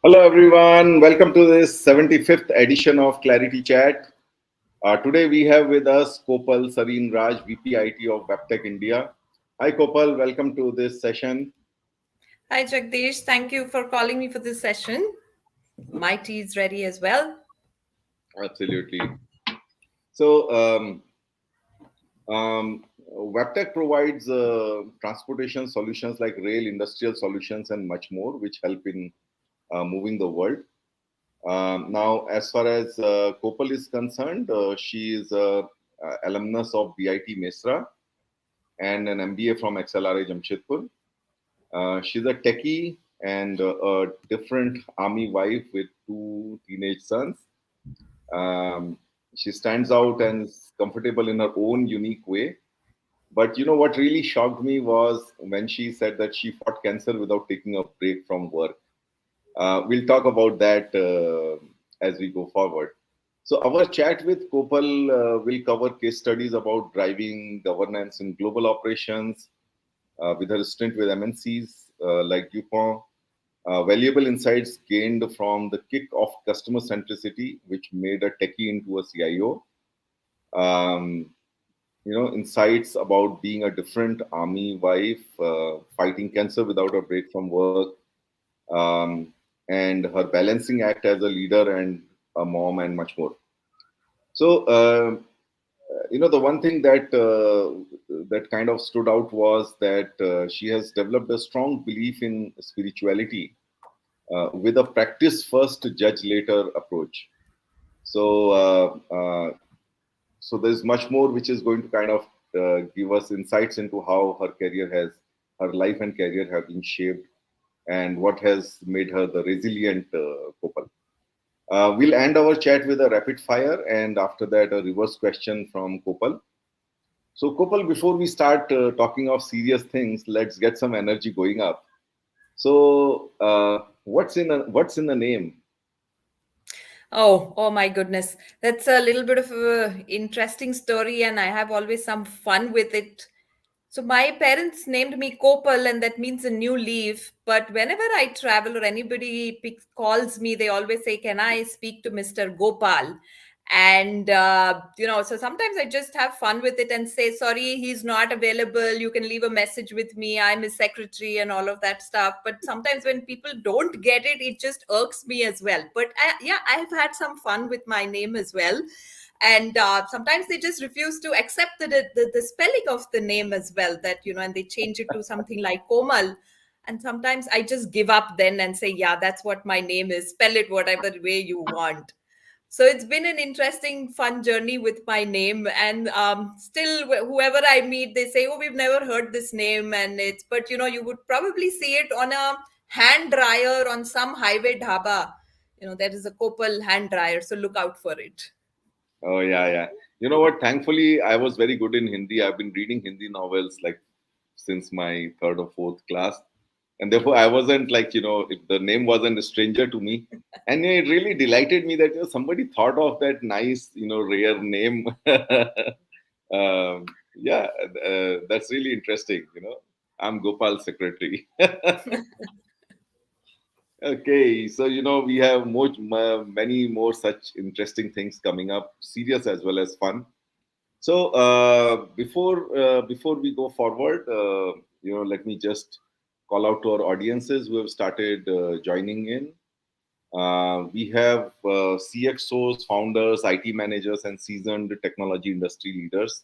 Hello, everyone. Welcome to this 75th edition of ClariTea Chat. Today, we have with us Kopal Sarin Raj, VP IT of Wabtec India. Hi, Kopal. Welcome to this session. Hi, Jagdish. Thank you for calling me for this session. My tea is ready as well. Absolutely. So, Wabtec provides transportation solutions like rail, industrial solutions, and much more, which help in moving the world. Now, as far as Kopal is concerned, she is a alumnus of BIT Mesra and an MBA from XLRA Jamshedpur. She's a techie and a different army wife with two teenage sons. She stands out and is comfortable in her own unique way. But you know what really shocked me was when she said that she fought cancer without taking a break from work. We'll talk about that as we go forward. So our chat with Kopal will cover case studies about driving governance in global operations with her stint with MNCs like DuPont, valuable insights gained from the kick of customer centricity, which made a techie into a CIO. Um, insights about being a different army wife, fighting cancer without a break from work, um, and her balancing act as a leader and a mom, and much more. So, the one thing that kind of stood out was that she has developed a strong belief in spirituality with a practice first, judge later approach. So, so there's much more which is going to kind of give us insights into how her life and career have been shaped, and what has made her the resilient couple. We'll end our chat with a rapid fire, and after that, a reverse question from Kopal. So, Kopal, before we start talking of serious things, let's get some energy going up. So, what's in the name? Oh my goodness. That's a little bit of a interesting story, and I have always some fun with it. So my parents named me Kopal, and that means a new leaf. But whenever I travel or anybody calls me, they always say, "Can I speak to Mr. Gopal?" And so sometimes I just have fun with it and say, "Sorry, he's not available. You can leave a message with me. I'm his secretary," and all of that stuff. But sometimes when people don't get it, it just irks me as well. But I have had some fun with my name as well, and sometimes they just refuse to accept the spelling of the name as well, that and they change it to something like Komal. And sometimes I just give up then and say, yeah, that's what my name is, spell it whatever way you want. So it's been an interesting fun journey with my name, and still whoever I meet, they say, oh, we've never heard this name. And it's, but you would probably see it on a hand dryer on some highway dhaba. There is a Kopal hand dryer, so look out for it. Oh yeah, yeah. You know what? Thankfully, I was very good in Hindi. I've been reading Hindi novels like since my third or fourth class, and therefore I wasn't like if the name wasn't a stranger to me, and it really delighted me that somebody thought of that nice rare name. Yeah, that's really interesting. I'm Gopal's secretary. Okay, so we have many more such interesting things coming up, serious as well as fun. So before we go forward, let me just call out to our audiences who have started joining in. We have CXOs, founders, IT managers, and seasoned technology industry leaders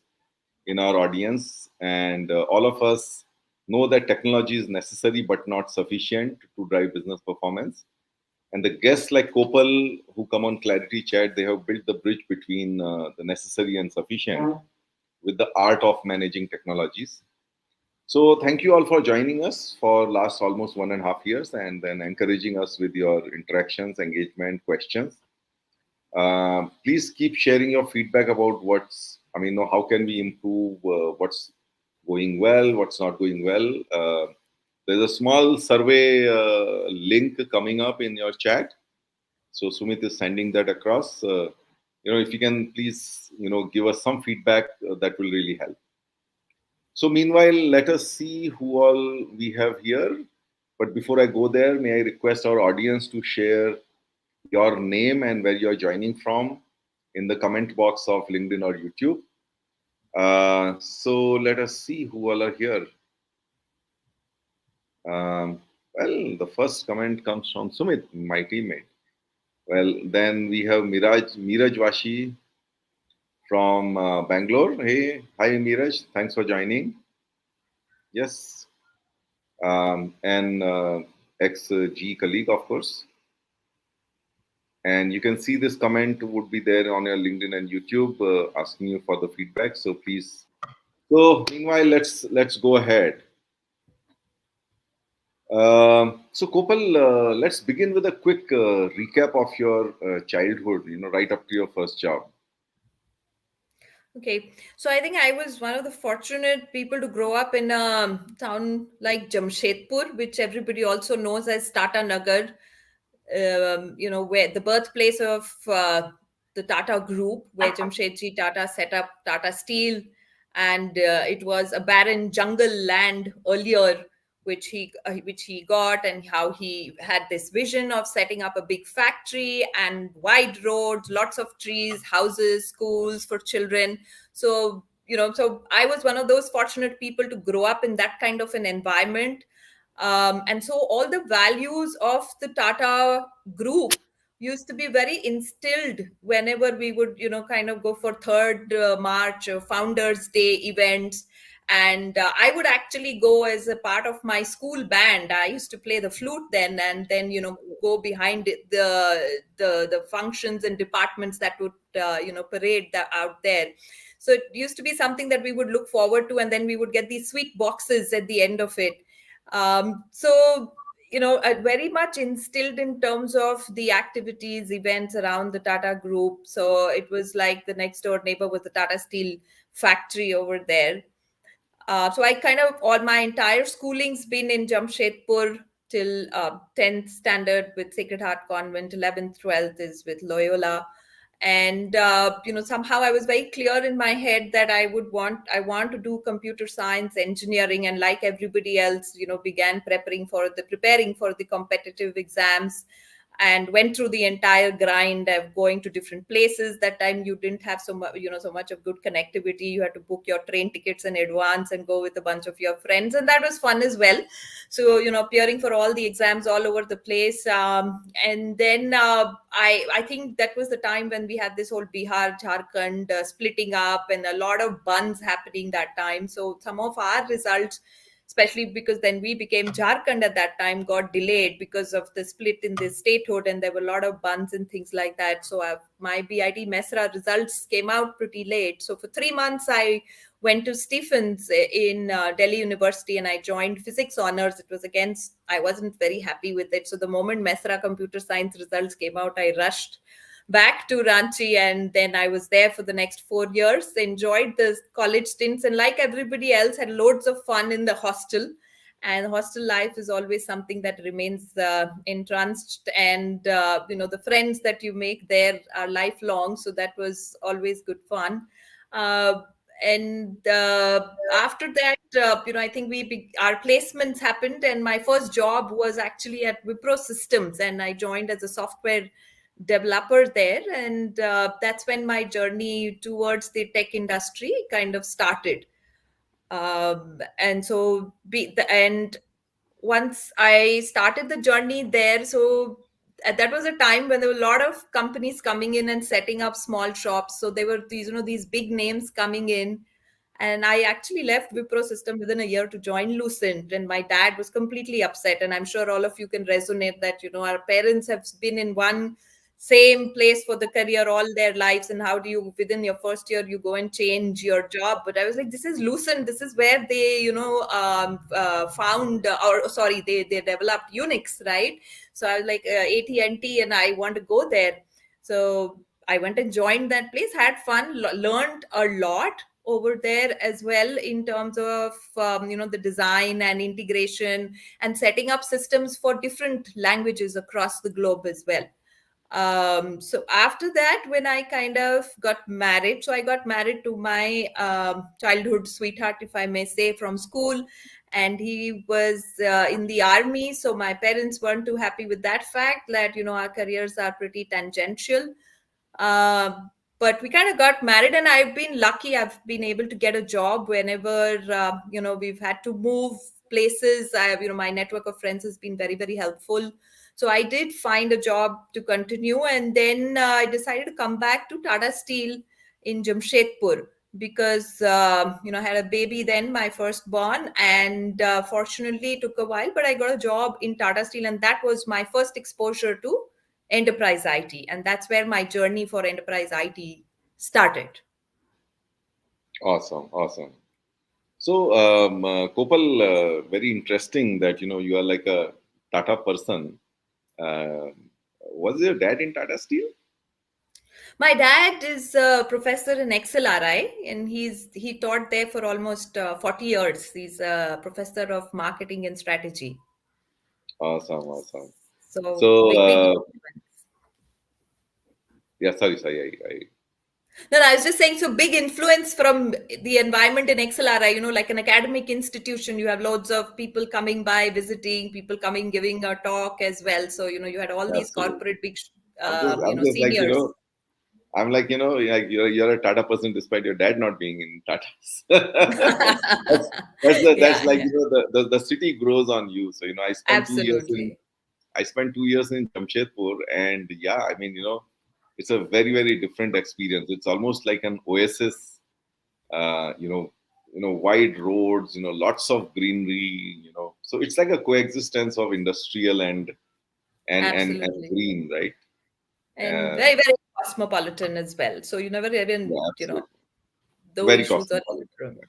in our audience, and all of us know that technology is necessary but not sufficient to drive business performance. And the guests like Kopal who come on ClariTea Chat, they have built the bridge between the necessary and sufficient with the art of managing technologies. So thank you all for joining us for last almost 1.5 years and then encouraging us with your interactions, engagement, questions. Please keep sharing your feedback about how can we improve, what's going well, what's not going well. There's a small survey link coming up in your chat. So Sumit is sending that across. If you can please, give us some feedback, that will really help. So meanwhile, let us see who all we have here. But before I go there, may I request our audience to share your name and where you're joining from in the comment box of LinkedIn or YouTube. So let us see who all are here. Well, the first comment comes from Sumit, my teammate. Well, then we have Miraj Vashi from Bangalore. Hey, hi Miraj, thanks for joining. Yes, and ex-G colleague, of course. And you can see this comment would be there on your LinkedIn and YouTube, asking you for the feedback. So please. So meanwhile, let's go ahead. So Kopal, let's begin with a quick recap of your childhood. Right up to your first job. Okay, so I think I was one of the fortunate people to grow up in a town like Jamshedpur, which everybody also knows as Tata Nagar, where the birthplace of the Tata Group, where Jamshedji Tata set up Tata Steel, and it was a barren jungle land earlier, which he got, and how he had this vision of setting up a big factory and wide roads, lots of trees, houses, schools for children. So I was one of those fortunate people to grow up in that kind of an environment. And so all the values of the Tata group used to be very instilled whenever we would, kind of go for 3rd March or Founders Day events. And I would actually go as a part of my school band. I used to play the flute then, and then, go behind the functions and departments that would, parade out there. So it used to be something that we would look forward to, and then we would get these sweet boxes at the end of it. Very much instilled in terms of the activities, events around the Tata group. So it was like the next door neighbor was the Tata Steel factory over there. So I kind of, all my entire schooling's been in Jamshedpur till 10th standard with Sacred Heart Convent, 11th, 12th is with Loyola. And somehow I was very clear in my head that I want to do computer science engineering, and like everybody else, began preparing for the competitive exams, and went through the entire grind of going to different places. That time you didn't have so much of good connectivity. You had to book your train tickets in advance and go with a bunch of your friends, and that was fun as well. So appearing for all the exams all over the place. And then I think that was the time when we had this whole Bihar Jharkhand splitting up, and a lot of buns happening that time. So some of our results, especially because then we became Jharkhand at that time, got delayed because of the split in the statehood, and there were a lot of buns and things like that. So my BIT MESRA results came out pretty late. So for 3 months, I went to Stephens in Delhi University, and I joined physics honors. It was against, I wasn't very happy with it. So the moment MESRA computer science results came out, I rushed back to Ranchi, and then I was there for the next 4 years, enjoyed the college stints, and like everybody else, had loads of fun in the hostel. And hostel life is always something that remains entranced, and the friends that you make there are lifelong. So that was always good fun. Uh, And after that, I think our placements happened, and my first job was actually at Wipro Systems, and I joined as a software developer there. And that's when my journey towards the tech industry kind of started. And so and once I started the journey there, so that was a time when there were a lot of companies coming in and setting up small shops. So there were these big names coming in, and I actually left Wipro system within a year to join Lucent, and my dad was completely upset. And I'm sure all of you can resonate that our parents have been in one same place for the career all their lives, and how do you within your first year you go and change your job? But I was like, this is Lucent, this is where they found or sorry, they developed Unix, right? So I was like, AT&T, and I want to go there. So I went and joined that place, had fun, learned a lot over there as well, in terms of the design and integration and setting up systems for different languages across the globe as well. So after that, when I kind of got married, so I got married to my childhood sweetheart, if I may say, from school, and he was in the army. So my parents weren't too happy with that fact that our careers are pretty tangential. uh, but we kind of got married, and I've been lucky. I've been able to get a job whenever we've had to move places. I have, my network of friends has been very, very helpful. So I did find a job to continue, and then I decided to come back to Tata Steel in Jamshedpur, because I had a baby then, my firstborn, and fortunately it took a while, but I got a job in Tata Steel, and that was my first exposure to enterprise IT. And that's where my journey for enterprise IT started. Awesome, awesome. So, Kopal, very interesting that you are like a Tata person. Uh, was your dad in Tata Steel? My dad is a professor in XLRI, and he taught there for almost 40 years. He's a professor of marketing and strategy. Awesome, awesome. So So, big, big influence. yeah, sorry. No, no, I was just saying, so big influence from the environment in XLRI, like an academic institution. You have loads of people coming by, visiting, people coming, giving a talk as well. So, you had all these Absolutely. corporate big, I'm just like seniors. I'm like like you're a Tata person despite your dad not being in Tata's. That's Yeah, like yeah, the city grows on you. So absolutely. I spent 2 years in Jamshedpur, and yeah, I mean it's a very, very different experience. It's almost like an oasis. Uh, you know, wide roads. Lots of greenery. So it's like a coexistence of industrial and Absolutely. green, right? And Uh, very, very cosmopolitan as well. So you never even, yeah, absolutely. those Very issues are cosmopolitan. different.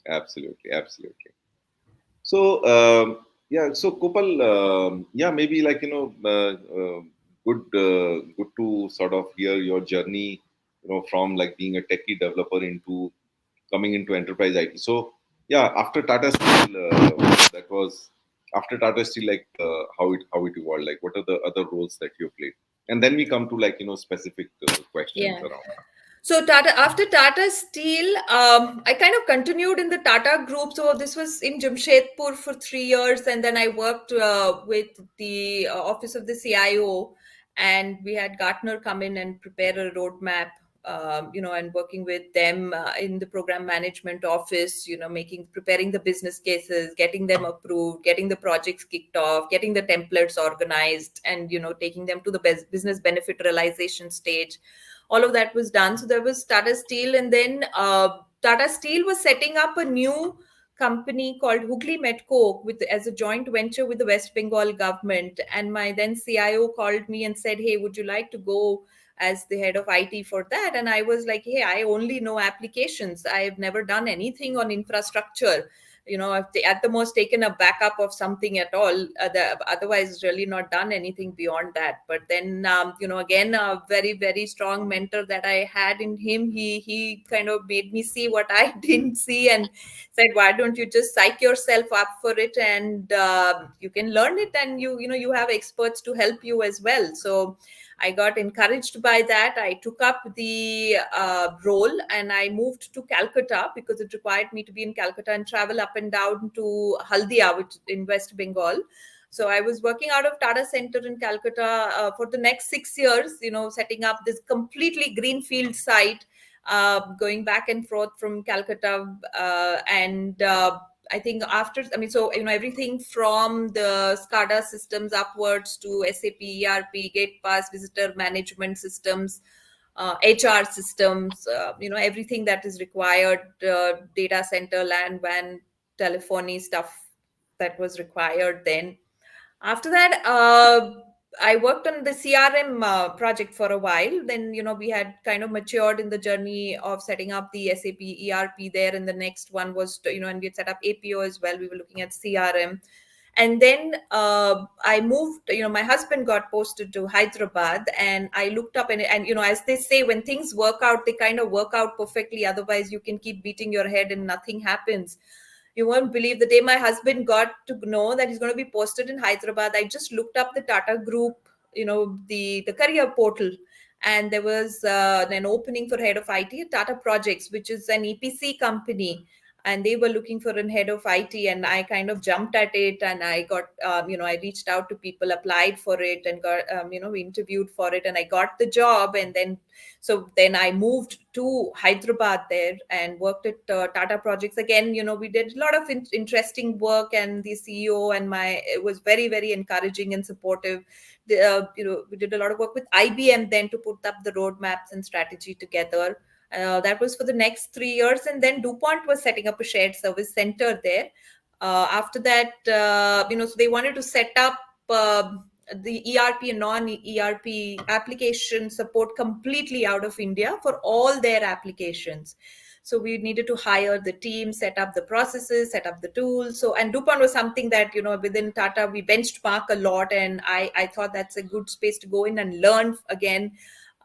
Absolutely, absolutely. So yeah, so Kopal, yeah, maybe like good to sort of hear your journey, from like being a techie developer into coming into enterprise IT. So yeah, after Tata Steel, that was after Tata Steel, like how it evolved, like what are the other roles that you played, and then we come to like specific questions Yeah. around. So after Tata Steel, I kind of continued in the Tata group. So this was in Jamshedpur for 3 years, and then I worked with the office of the CIO, and we had Gartner come in and prepare a roadmap. And working with them in the program management office, preparing the business cases, getting them approved, getting the projects kicked off, getting the templates organized, and taking them to the business benefit realization stage. All of that was done. So there was Tata Steel, and then Tata Steel was setting up a new company called Hooghly Metco with as a joint venture with the West Bengal government. And my then CIO called me and said, "Hey, would you like to go as the head of IT for that?" And I was like, "Hey, I only know applications. I've never done anything on infrastructure. I've at the most taken a backup of something at all. Otherwise, really not done anything beyond that." But then, again, a very, very strong mentor that I had in him, he kind of made me see what I didn't see, and said, "Why don't you just psych yourself up for it, and you can learn it, and you have experts to help you as well." So I got encouraged by that. I took up the role and I moved to Calcutta because it required me to be in Calcutta and travel up and down to Haldia, which in West Bengal. So I was working out of Tata Center in Calcutta for the next 6 years, setting up this completely greenfield site, going back and forth from Calcutta. And I think after, I mean, so, everything from the SCADA systems upwards to SAP, ERP, Gate Pass, visitor management systems, HR systems, everything that is required, data center, LAN, WAN, telephony stuff that was required then. After that, I worked on the CRM project for a while. Then, we had kind of matured in the journey of setting up the SAP ERP there. And the next one was, and we had set up APO as well. We were looking at CRM. And then I moved, my husband got posted to Hyderabad, and I looked up, and as they say, when things work out, they kind of work out perfectly. Otherwise, you can keep beating your head and nothing happens. You won't believe the day my husband got to know that he's going to be posted in Hyderabad. I just looked up the Tata Group, the career portal, and there was an opening for head of IT at Tata Projects, which is an EPC company, and they were looking for a head of IT, and I kind of jumped at it, and I got, I reached out to people, applied for it, and got, we interviewed for it, and I got the job, and then I moved to Hyderabad there and worked at Tata Projects again. We did a lot of interesting work, and the CEO and it was very, very encouraging and supportive. We did a lot of work with IBM then to put up the roadmaps and strategy together. That was for the next 3 years. And then DuPont was setting up a shared service center there. After that, so they wanted to set up the ERP and non-ERP application support completely out of India for all their applications. So we needed to hire the team, set up the processes, set up the tools. So, and DuPont was something that, within Tata, we benchmark a lot. And I thought that's a good space to go in and learn again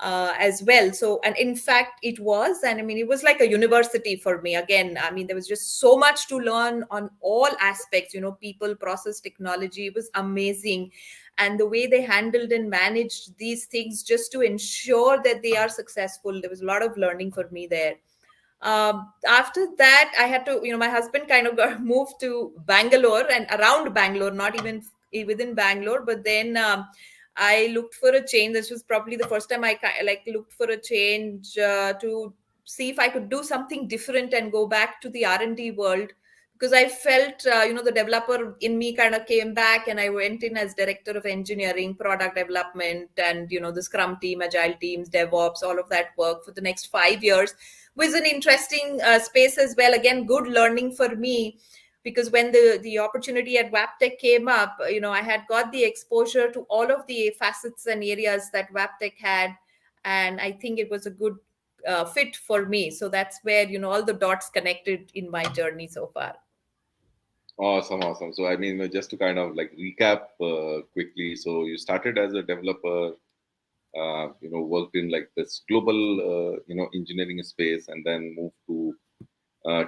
as well. So, and in fact, it was, and I mean, it was like a university for me. Again, I mean, there was just so much to learn on all aspects, people, process, technology. It was amazing. And the way they handled and managed these things just to ensure that they are successful, there was a lot of learning for me there. After that, I had to, my husband kind of got moved to Bangalore and around Bangalore, not even within Bangalore. But then I looked for a change. This was probably the first time I looked for a change to see if I could do something different and go back to the R&D world, because I felt, the developer in me kind of came back, and I went in as director of engineering, product development, and, the Scrum team, Agile teams, DevOps, all of that work for the next 5 years. Was an interesting space as well. Again, good learning for me, because when the opportunity at Wabtec came up, I had got the exposure to all of the facets and areas that Wabtec had, and I think it was a good fit for me. So that's where, all the dots connected in my journey so far. Awesome, awesome. So, I mean, just to kind of like recap quickly. So, you started as a developer, worked in like this global, engineering space, and then moved to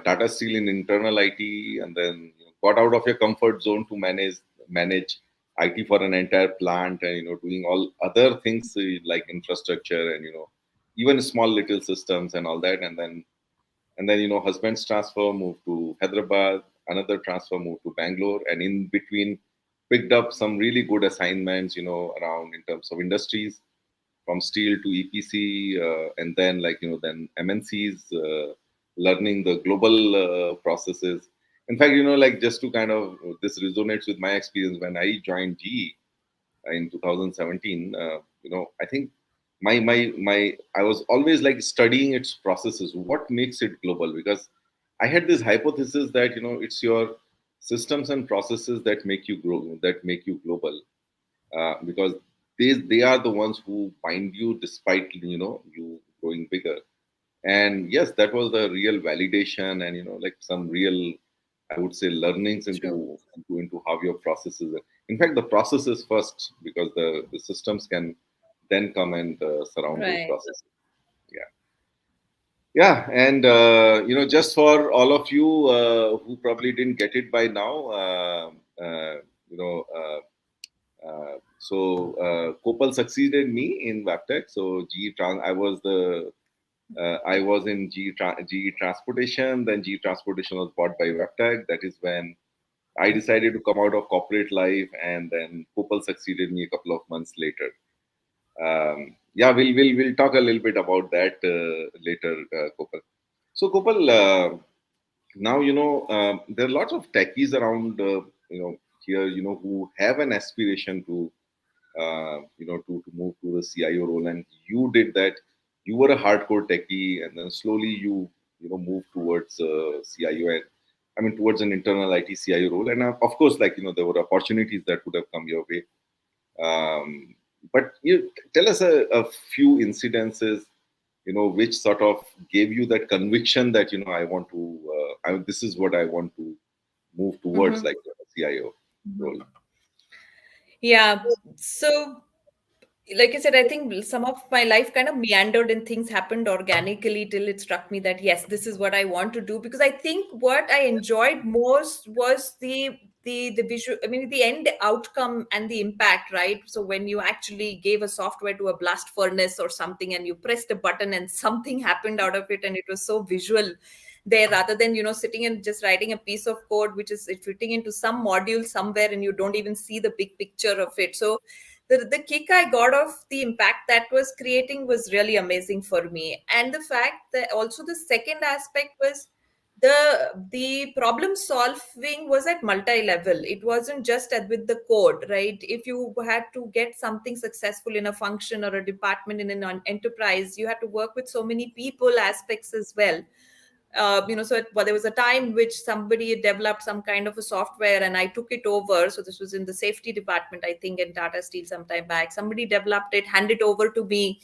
Tata Steel in internal IT, and then got out of your comfort zone to manage IT for an entire plant, and doing all other things like infrastructure and even small little systems and all that, and then husband's transfer moved to Hyderabad, another transfer moved to Bangalore, and in between picked up some really good assignments around in terms of industries, from steel to EPC, and then then MNCs, learning the global processes. In fact, like just to kind of this resonates with my experience when I joined GE in 2017. I think my I was always like studying its processes. What makes it global? Because I had this hypothesis that it's your systems and processes that make you grow, that make you global, because they are the ones who bind you despite you growing bigger. And yes, that was the real validation, and like some real, I would say, learnings True. into how your processes are. In fact, the processes first, because the systems can then come and surround those Right. processes. Yeah. Yeah, and just for all of you who probably didn't get it by now, uh, you know, uh, Kopal succeeded me in Wabtec. So I was in GE Transportation. Then GE Transportation was bought by Wabtec. That is when I decided to come out of corporate life, and then Kopal succeeded me a couple of months later. Yeah, we'll talk a little bit about that later, Kopal. So Kopal, now there are lots of techies around, here, who have an aspiration to to move to the CIO role, and you did that. You were a hardcore techie, and then slowly you moved towards CIO, and I mean towards an internal IT CIO role. And of course, like there were opportunities that would have come your way. Um, but you tell us a few incidences, which sort of gave you that conviction that I want to. This is what I want to move towards, Mm-hmm. like a CIO role. Yeah. So, like I said, I think some of my life kind of meandered and things happened organically till it struck me that yes, this is what I want to do. Because I think what I enjoyed most was the visual, I mean, the end outcome and the impact, right? So when you actually gave a software to a blast furnace or something and you pressed a button and something happened out of it and it was so visual there, rather than sitting and just writing a piece of code which is fitting into some module somewhere and you don't even see the big picture of it. So the kick I got of the impact that was creating was really amazing for me. And the fact that also the second aspect was the problem solving was at multi-level. It wasn't just with the code, right? If you had to get something successful in a function or a department in an enterprise, you had to work with so many people aspects as well. There was a time which somebody had developed some kind of a software and I took it over. So this was in the safety department, I think, in Tata Steel some time back. Somebody developed it, handed it over to me,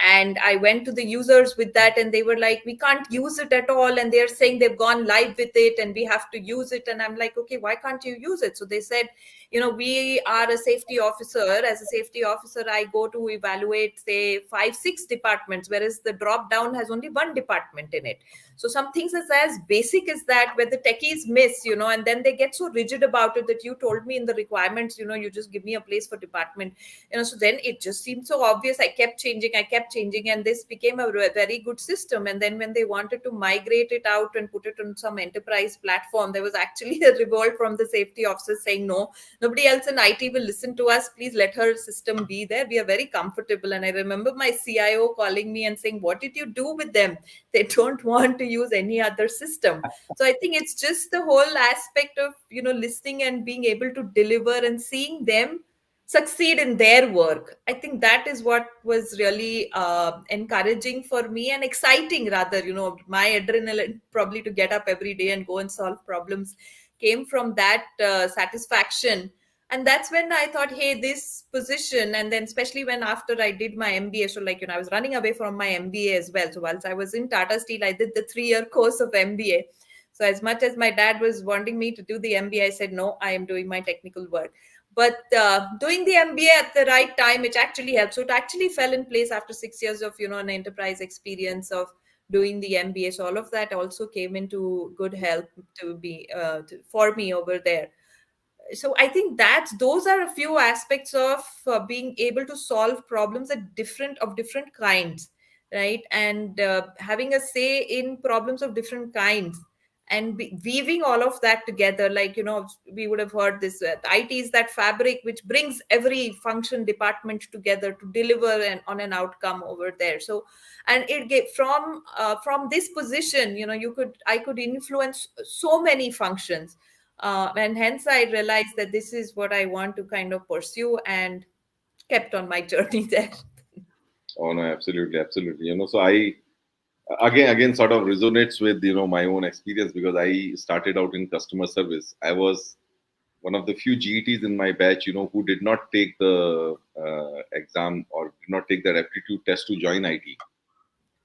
and I went to the users with that, and they were like, we can't use it at all, and they're saying they've gone live with it and we have to use it. And I'm like, okay, why can't you use it? So they said, we are a safety officer. As a safety officer, I go to evaluate, say, 5 6 departments, whereas the drop down has only one department in it. So some things as basic as that, where the techies miss, and then they get so rigid about it that you told me in the requirements, you just give me a place for department. So then it just seemed so obvious. I kept changing, and this became a very good system. And then when they wanted to migrate it out and put it on some enterprise platform, there was actually a revolt from the safety officers saying, no, nobody else in IT will listen to us. Please let her system be there. We are very comfortable. And I remember my CIO calling me and saying, what did you do with them? They don't want to use any other system. So I think it's just the whole aspect of listening and being able to deliver and seeing them succeed in their work. I think that is what was really encouraging for me and exciting, rather. My adrenaline probably to get up every day and go and solve problems came from that satisfaction. And that's when I thought, hey, this position, and then especially when after I did my MBA, so like, I was running away from my MBA as well. So once I was in Tata Steel, I did the 3-year course of MBA. So as much as my dad was wanting me to do the MBA, I said, no, I am doing my technical work. But doing the MBA at the right time, it actually helped. So it actually fell in place after 6 years of, an enterprise experience of doing the MBA. So all of that also came into good help to be for me over there. So I think that those are a few aspects of being able to solve problems of different kinds, right? And having a say in problems of different kinds, and weaving all of that together, like, we would have heard this, IT is that fabric which brings every function department together to deliver on an outcome over there. So, and it gave from this position, I could influence so many functions, and hence I realized that this is what I want to kind of pursue, and kept on my journey there. Oh no, absolutely, absolutely. So I again sort of resonates with my own experience, because I started out in customer service. I was one of the few GETs in my batch, who did not take the exam, or did not take the aptitude test to join IT.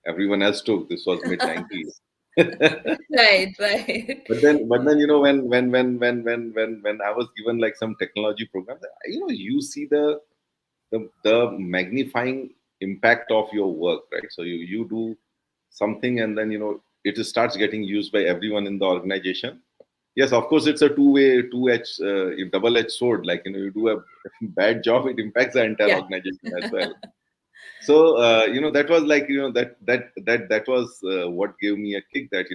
Everyone else took. This was mid 90s. Right, right. But then when I was given like some technology programs, you see the magnifying impact of your work, right? So you do something, and then it starts getting used by everyone in the organization. Yes, of course, it's a two-edged, double-edged sword. Like, you do a bad job, it impacts the entire Yeah. organization as well. So, that was like, that was what gave me a kick, that,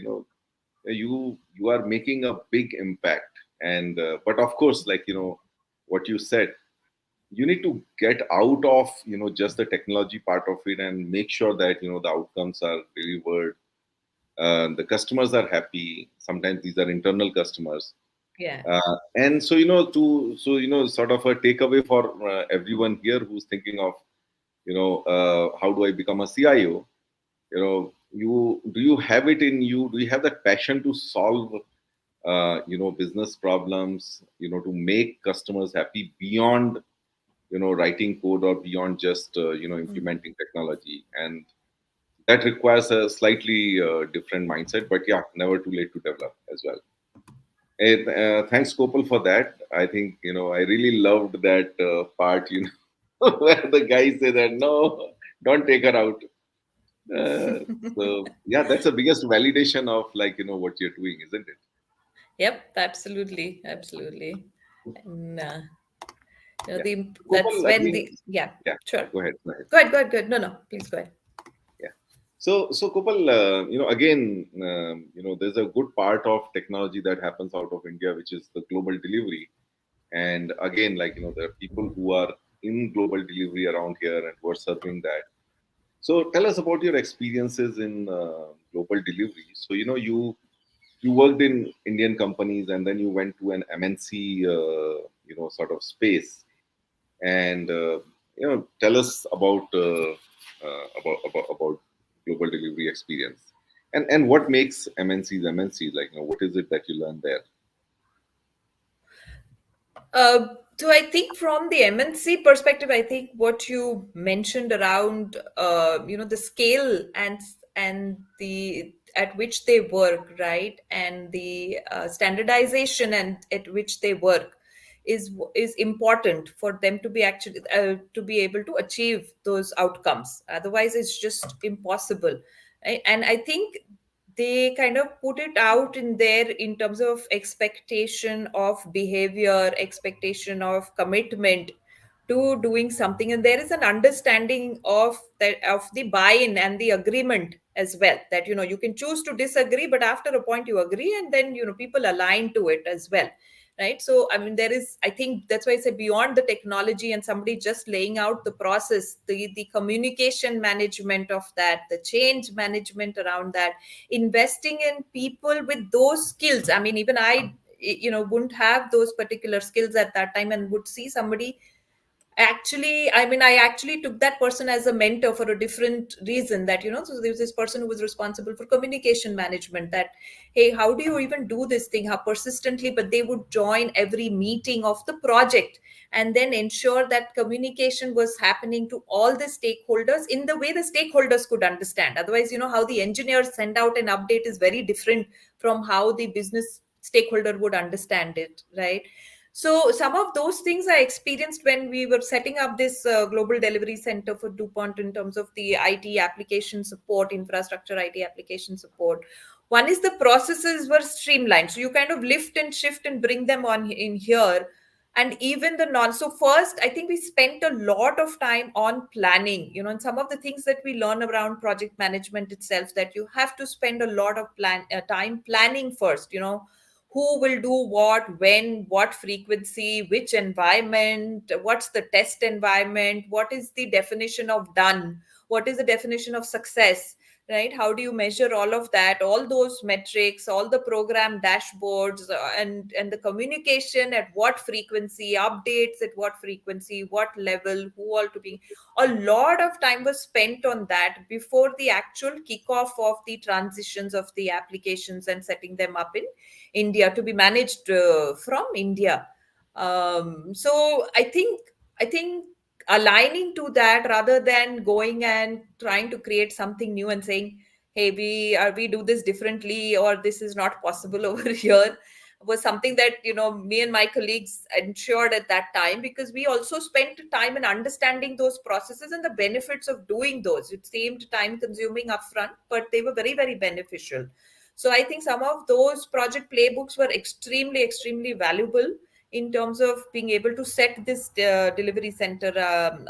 you are making a big impact. And but of course, like, what you said, you need to get out of, just the technology part of it, and make sure that, the outcomes are delivered, the customers are happy. Sometimes these are internal customers. Yeah. And so, sort of a takeaway for everyone here who's thinking of, how do I become a CIO? You do you have it in you? Do you have that passion to solve, business problems? To make customers happy beyond, writing code, or beyond just, Mm. implementing technology. And that requires a slightly different mindset. But yeah, never too late to develop as well. And, thanks, Kopal, for that. I think, I really loved that part, where the guy said that, no, don't take her out. Uh, so yeah, that's the biggest validation of, like, what you're doing, isn't it? Yep, absolutely, absolutely. And Yeah. that's Kopal, when again, the yeah, yeah, sure. go ahead. Go ahead. Go ahead, go ahead, go ahead. No, no, please go ahead. Yeah. So Kopal, again, there's a good part of technology that happens out of India, which is the global delivery. And again, like, there are people who are in global delivery around here and who are serving that. So tell us about your experiences in global delivery. So, you worked in Indian companies, and then you went to an MNC, sort of space. And tell us about global delivery experience, and what makes MNCs MNCs. Like, what is it that you learn there? So I think from the MNC perspective, I think what you mentioned around the scale and the at which they work, right, and the standardization and at which they work is important for them to be actually to be able to achieve those outcomes. Otherwise, it's just impossible. And I think they kind of put it out in there in terms of expectation of behavior, expectation of commitment to doing something, and there is an understanding of that, of the buy-in and the agreement as well, that you can choose to disagree, but after a point you agree, and then people align to it as well, right? So I mean, there is, I think that's why I say, beyond the technology and somebody just laying out the process, the communication management of that, the change management around that, investing in people with those skills. I mean, even I wouldn't have those particular skills at that time, and would see somebody. Actually, I mean, I actually took that person as a mentor for a different reason, that so there was this person who was responsible for communication management, that, hey, how do you even do this thing, how persistently, but they would join every meeting of the project and then ensure that communication was happening to all the stakeholders in the way the stakeholders could understand. Otherwise, how the engineers send out an update is very different from how the business stakeholder would understand it, right? So some of those things I experienced when we were setting up this global delivery center for DuPont in terms of the IT application support, infrastructure IT application support. One is the processes were streamlined. So you kind of lift and shift and bring them on in here. And even the non, so first, I think we spent a lot of time on planning, and some of the things that we learn around project management itself, that you have to spend a lot of time planning first, who will do what, when, what frequency, which environment, what's the test environment, what is the definition of done, what is the definition of success, right? How do you measure all of that, all those metrics, all the program dashboards, and the communication at what frequency, updates at what frequency, what level, who all to be. A lot of time was spent on that before the actual kickoff of the transitions of the applications and setting them up in India, to be managed from India. So I think aligning to that rather than going and trying to create something new and saying, hey, we do this differently, or this is not possible over here, was something that me and my colleagues ensured at that time, because we also spent time in understanding those processes and the benefits of doing those. It seemed time consuming upfront, but they were very, very beneficial. So I think some of those project playbooks were extremely, extremely valuable in terms of being able to set this delivery center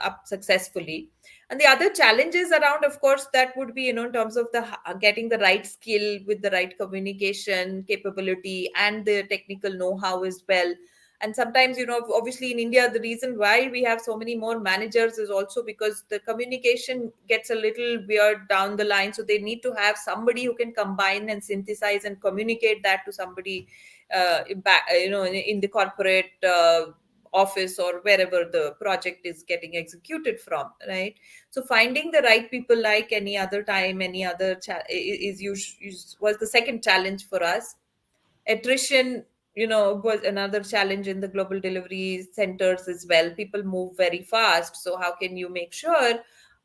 up successfully. And the other challenges around, of course, that would be, in terms of the getting the right skill with the right communication capability and the technical know-how as well. And sometimes, obviously in India, the reason why we have so many more managers is also because the communication gets a little weird down the line. So they need to have somebody who can combine and synthesize and communicate that to somebody in the corporate office or wherever the project is getting executed from, right? So finding the right people, like any other time, any other was the second challenge for us. Attrition, was another challenge in the global delivery centers as well. People move very fast, so how can you make sure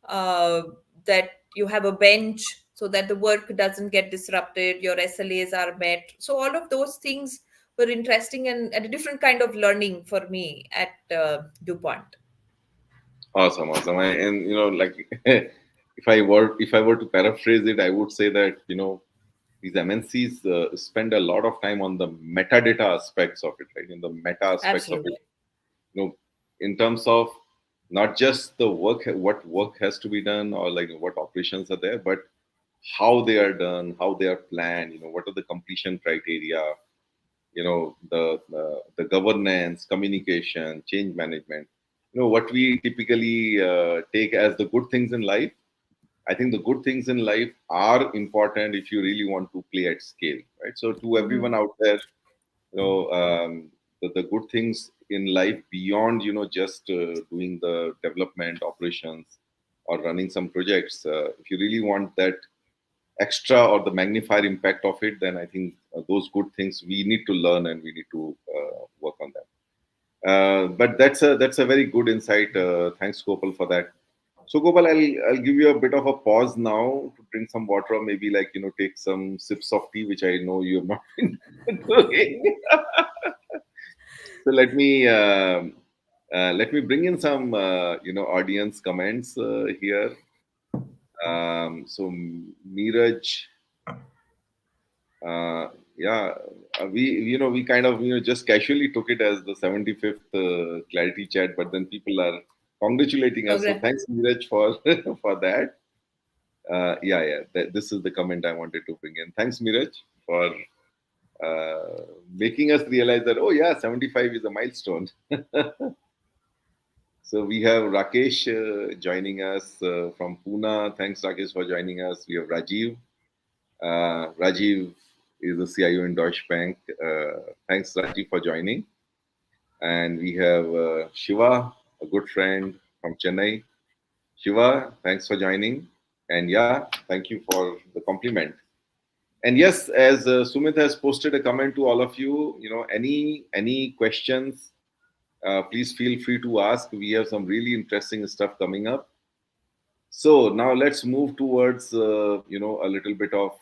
uh, that you have a bench so that the work doesn't get disrupted, your SLAs are met? So all of those things were interesting and a different kind of learning for me at DuPont. Awesome, awesome. And like if I were to paraphrase it, I would say that these MNCs spend a lot of time on the metadata aspects of it, right? In the meta aspects of it, Absolutely. in terms of not just the work, what work has to be done, or like what operations are there, but how they are done, how they are planned. What are the completion criteria? The governance, communication, change management. What we typically take as the good things in life. I think the good things in life are important if you really want to play at scale, right? So to Mhm. everyone out there, the good things in life beyond just doing the development operations or running some projects. If you really want that extra or the magnifier impact of it, then I think those good things we need to learn and we need to work on them. But that's a very good insight. Thanks, Gopal, for that. So, Gopal, I'll give you a bit of a pause now to drink some water, or maybe like take some sips of tea, which I know you have not been doing. So let me bring in some audience comments here. So Meeraj, uh, yeah, we kind of just casually took it as the 75th clarity chat, but then people are congratulating us. So Okay. thanks, Meeraj, for for that. Yeah. This is the comment I wanted to bring in. Thanks, Meeraj, for making us realize that, oh, yeah, 75 is a milestone. So we have Rakesh joining us from Pune. Thanks, Rakesh, for joining us. We have Rajiv. Rajiv is the CIO in Deutsche Bank. Thanks, Rajiv, for joining. And we have Shiva, a good friend from Chennai. Shiva, thanks for joining. And yeah, thank you for the compliment. And yes, as Sumit has posted a comment to all of you, any questions, please feel free to ask. We have some really interesting stuff coming up. So now let's move towards a little bit of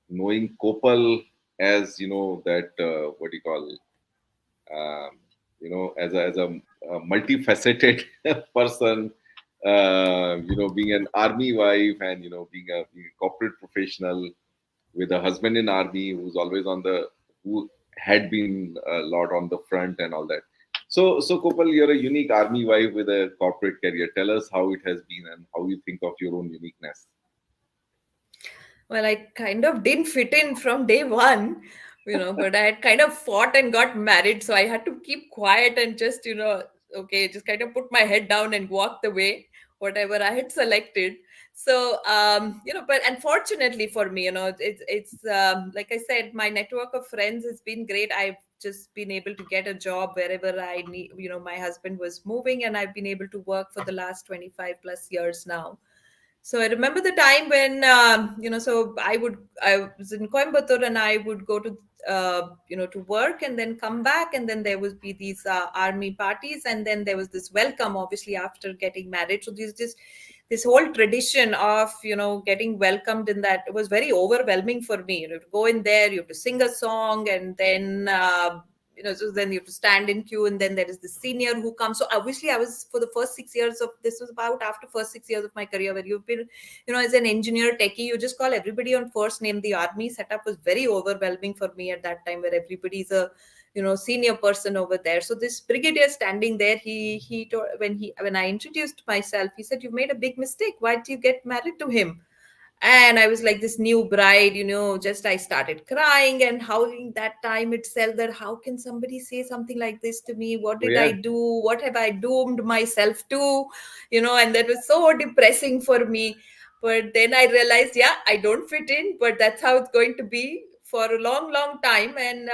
knowing Kopal as that what do you call as a multifaceted person, being an army wife and being a corporate professional with a husband in army who had been a lot on the front and all that. So Kopal, you're a unique army wife with a corporate career. Tell us how it has been and how you think of your own uniqueness. Well, I kind of didn't fit in from day one, but I had kind of fought and got married. So I had to keep quiet and just, okay, just kind of put my head down and walk the way, whatever I had selected. So, but unfortunately for me, it's like I said, my network of friends has been great. I've just been able to get a job wherever I need. My husband was moving, and I've been able to work for the last 25 plus years now. So I remember the time when, so I was in Coimbatore and I would go to work and then come back. And then there would be these army parties. And then there was this welcome, obviously, after getting married. So there's this whole tradition of, getting welcomed in that. It was very overwhelming for me. To go in there, you have to sing a song and then, so then you have to stand in queue, and then there is the senior who comes. So obviously I was, for the first 6 years of, this was about after first 6 years of my career, where you've been, as an engineer techie, you just call everybody on first name. The army setup was very overwhelming for me at that time, where everybody's a senior person over there. So this brigadier standing there, he told, when I introduced myself, he said, "You've made a big mistake. Why did you get married to him?" And I was like this new bride, just I started crying and howling that time itself, that how can somebody say something like this to me? What Oh, did I yeah. do? What have I doomed myself to? And that was so depressing for me. But then I realized, yeah, I don't fit in, but that's how it's going to be for a long, long time. And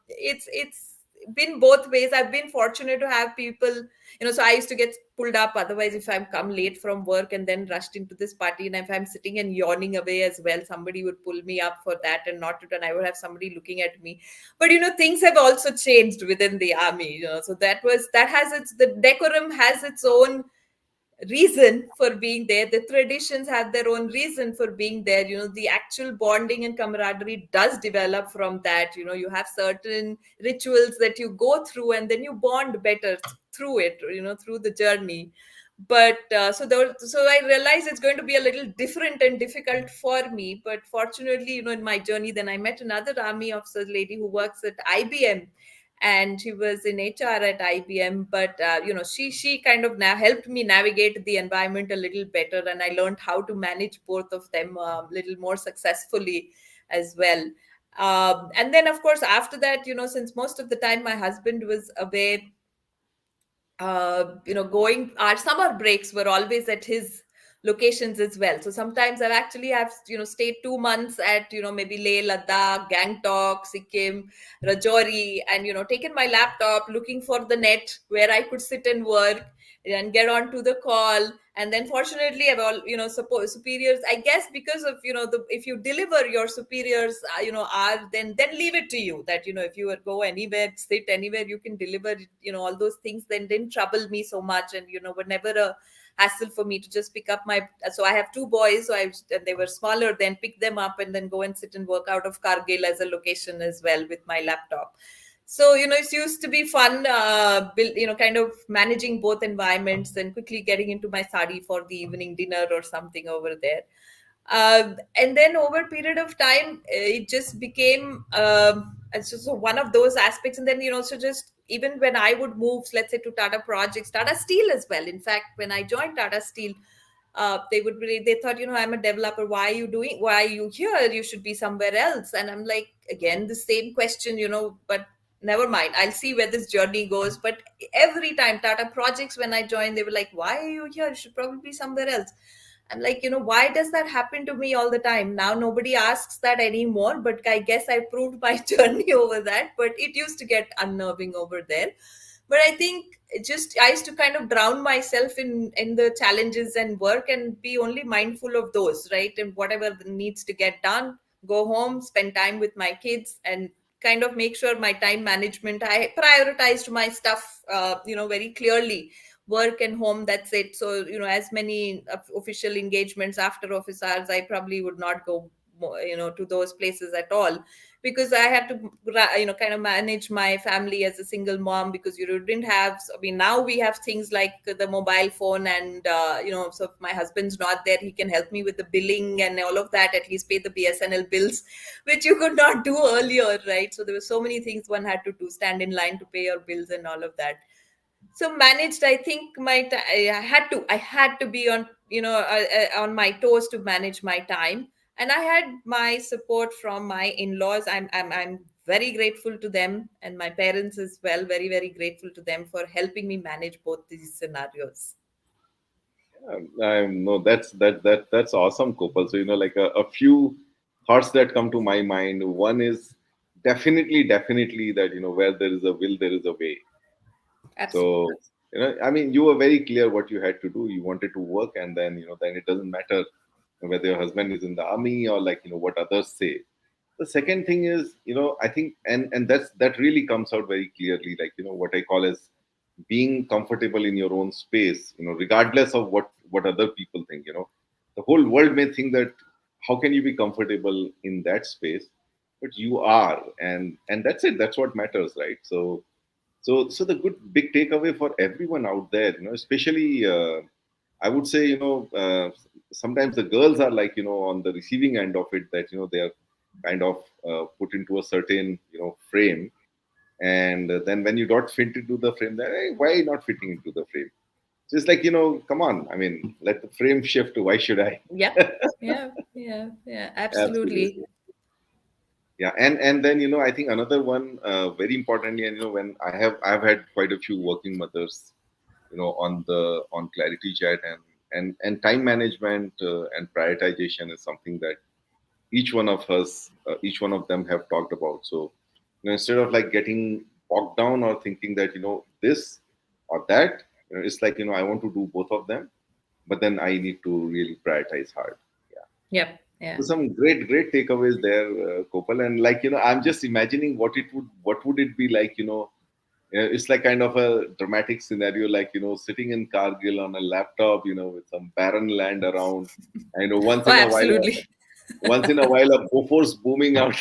it's been both ways. I've been fortunate to have people, so I used to get pulled up otherwise if I'm come late from work and then rushed into this party, and if I'm sitting and yawning away as well, somebody would pull me up for that, and not to, and I would have somebody looking at me. But things have also changed within the army, so that has its, the decorum has its own reason for being there. The traditions have their own reason for being there. The actual bonding and camaraderie does develop from that. You have certain rituals that you go through, and then you bond better through it, through the journey. But so I realized it's going to be a little different and difficult for me. But fortunately, in my journey, then I met another army officer lady who works at IBM, and she was in HR at IBM. But she kind of now helped me navigate the environment a little better, and I learned how to manage both of them a little more successfully as well. And then, of course, after that, since most of the time my husband was away, going, our summer breaks were always at his locations as well. So sometimes I've actually have, stayed 2 months at, maybe Leh, Ladakh, Gangtok, Sikkim, Rajouri, and, taken my laptop looking for the net where I could sit and work and get onto the call. And then fortunately, I've all, suppose superiors, I guess, because of, if you deliver, your superiors, are, then leave it to you, that, if you go anywhere, sit anywhere, you can deliver, all those things, then didn't trouble me so much. And, were never a hassle for me to just pick up my, so I have two boys, so and they were smaller, then pick them up and then go and sit and work out of Kargil as a location as well with my laptop. So, it used to be fun, kind of managing both environments and quickly getting into my sari for the evening dinner or something over there. And then over a period of time, it just became it's just one of those aspects. And then, so just even when I would move, let's say, to Tata Projects, Tata Steel as well. In fact, when I joined Tata Steel, they thought, I'm a developer, why are you here, you should be somewhere else. And I'm like, again, the same question, but never mind, I'll see where this journey goes. But every time Tata Projects, when I joined, they were like, why are you here, you should probably be somewhere else. I'm like, why does that happen to me all the time? Now nobody asks that anymore, but I guess I proved my journey over that. But it used to get unnerving over there. But I think I used to kind of drown myself in the challenges and work, and be only mindful of those, right? And whatever needs to get done, go home, spend time with my kids, and kind of make sure my time management, I prioritized my stuff, very clearly. Work and home, that's it. So, as many official engagements after office hours, I probably would not go to those places at all, because I had to kind of manage my family as a single mom, because you didn't have, I mean, now we have things like the mobile phone, and so if my husband's not there, he can help me with the billing and all of that, at least pay the BSNL bills, which you could not do earlier, right? So there were so many things one had to do, stand in line to pay your bills and all of that. So managed, I think I had to be on, on my toes to manage my time. And I had my support from my in-laws. I'm very grateful to them, and my parents as well, very, very grateful to them for helping me manage both these scenarios. No, that's awesome, Kopal. So, like a few thoughts that come to my mind. One is definitely that, where there is a will, there is a way. Absolutely. So, I mean, you were very clear what you had to do. You wanted to work, and then, then it doesn't matter whether your husband is in the army, or like, what others say. The second thing is, I think, and that really comes out very clearly, like, what I call as being comfortable in your own space, regardless of what other people think. The whole world may think that how can you be comfortable in that space, but you are, and that's it. That's what matters, right? So the good big takeaway for everyone out there, especially I would say, sometimes the girls are like, on the receiving end of it, that they are kind of put into a certain frame, and then when you don't fit into the frame, then hey, why not fitting into the frame? So it's like, come on, I mean, let the frame shift. Why should I? Yep. Yeah. Yeah. Yeah. Absolutely. Absolutely. Yeah, and then I think another one, very importantly, and when I've had quite a few working mothers, on Clarity Chat, and time management and prioritization is something that each one of them have talked about. So instead of like getting bogged down or thinking that this or that, it's like I want to do both of them, but then I need to really prioritize hard. Yeah. Yep. So Yeah. some great takeaways there, Kopal, and like I'm just imagining what would it be like, it's like kind of a dramatic scenario, like sitting in Kargil on a laptop, with some barren land around, and Oh, absolutely. once in a while a Bofors booming out.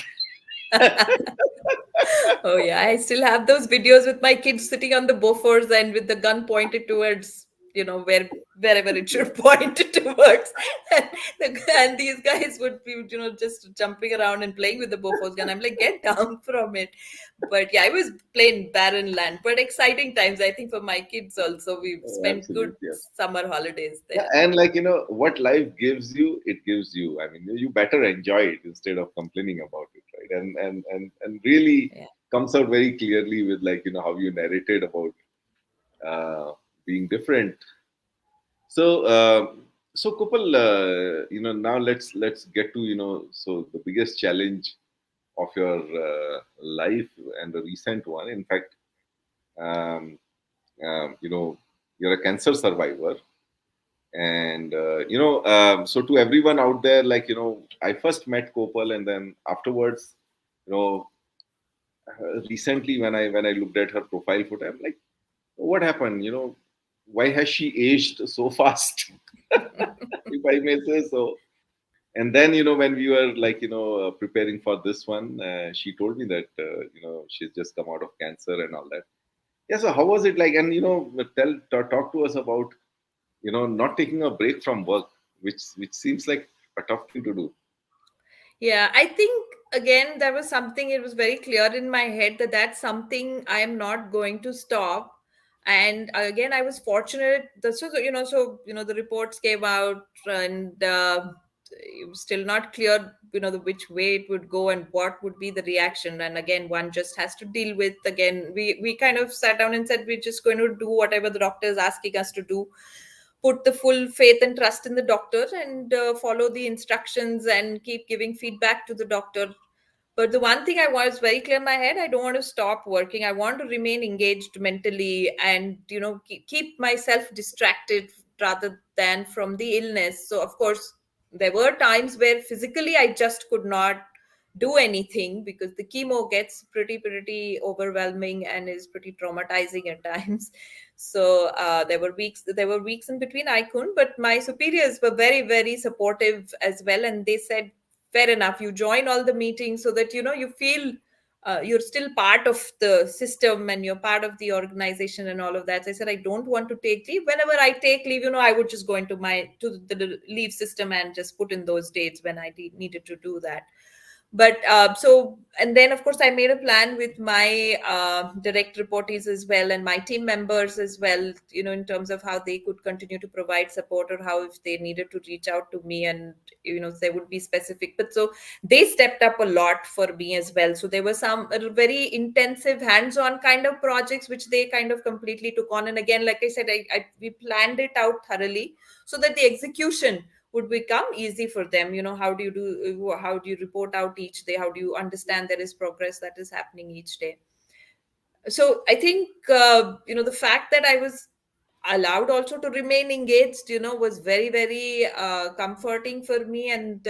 Oh yeah, I still have those videos with my kids sitting on the Bofors and with the gun pointed towards, wherever it should point towards. And, and these guys would be, just jumping around and playing with the Bofors gun. I'm like, get down from it. But yeah, I was playing barren land, but exciting times. I think for my kids also, we've Oh, spent good absolutely, yeah. summer holidays Yeah, there. and like what life gives you, it gives you. I mean, you better enjoy it instead of complaining about it, right? And really Yeah. comes out very clearly with like how you narrated about being different. So, Kupal, now let's get to so the biggest challenge of your life and the recent one. In fact, um, you're a cancer survivor, and so to everyone out there, like I first met Kopal, and then afterwards, you know, recently when I looked at her profile photo, I'm like, what happened? Why has she aged so fast? If I may say so. And then when we were like preparing for this one, she told me that she's just come out of cancer and all that. Yeah, so how was it like? And talk to us about not taking a break from work, which seems like a tough thing to do. Yeah, I think again there was something, it was very clear in my head that that's something I am not going to stop. And again, I was fortunate. The reports came out, and it was still not clear, the which way it would go and what would be the reaction. And again, one just has to deal with. Again, we kind of sat down and said we're just going to do whatever the doctor is asking us to do, put the full faith and trust in the doctor, and follow the instructions and keep giving feedback to the doctor. But the one thing I was very clear in my head, I don't want to stop working. I want to remain engaged mentally, and keep myself distracted rather than from the illness. So of course there were times where physically I just could not do anything, because the chemo gets pretty overwhelming and is pretty traumatizing at times. So there were weeks in between I couldn't, but my superiors were very supportive as well, and they said, fair enough, you join all the meetings so that you feel you're still part of the system and you're part of the organization and all of that. So I said I don't want to take leave. Whenever I take leave, I would just go into the leave system and just put in those dates when I needed to do that. But so, and then of course I made a plan with my direct reportees as well, and my team members as well, in terms of how they could continue to provide support, or how if they needed to reach out to me, and they would be specific. But so they stepped up a lot for me as well. So there were some very intensive hands-on kind of projects which they kind of completely took on. And again, like I said, we planned it out thoroughly so that the execution would become easy for them. How do you report out each day, how do you understand there is progress that is happening each day. So I think the fact that I was allowed also to remain engaged was very comforting for me, and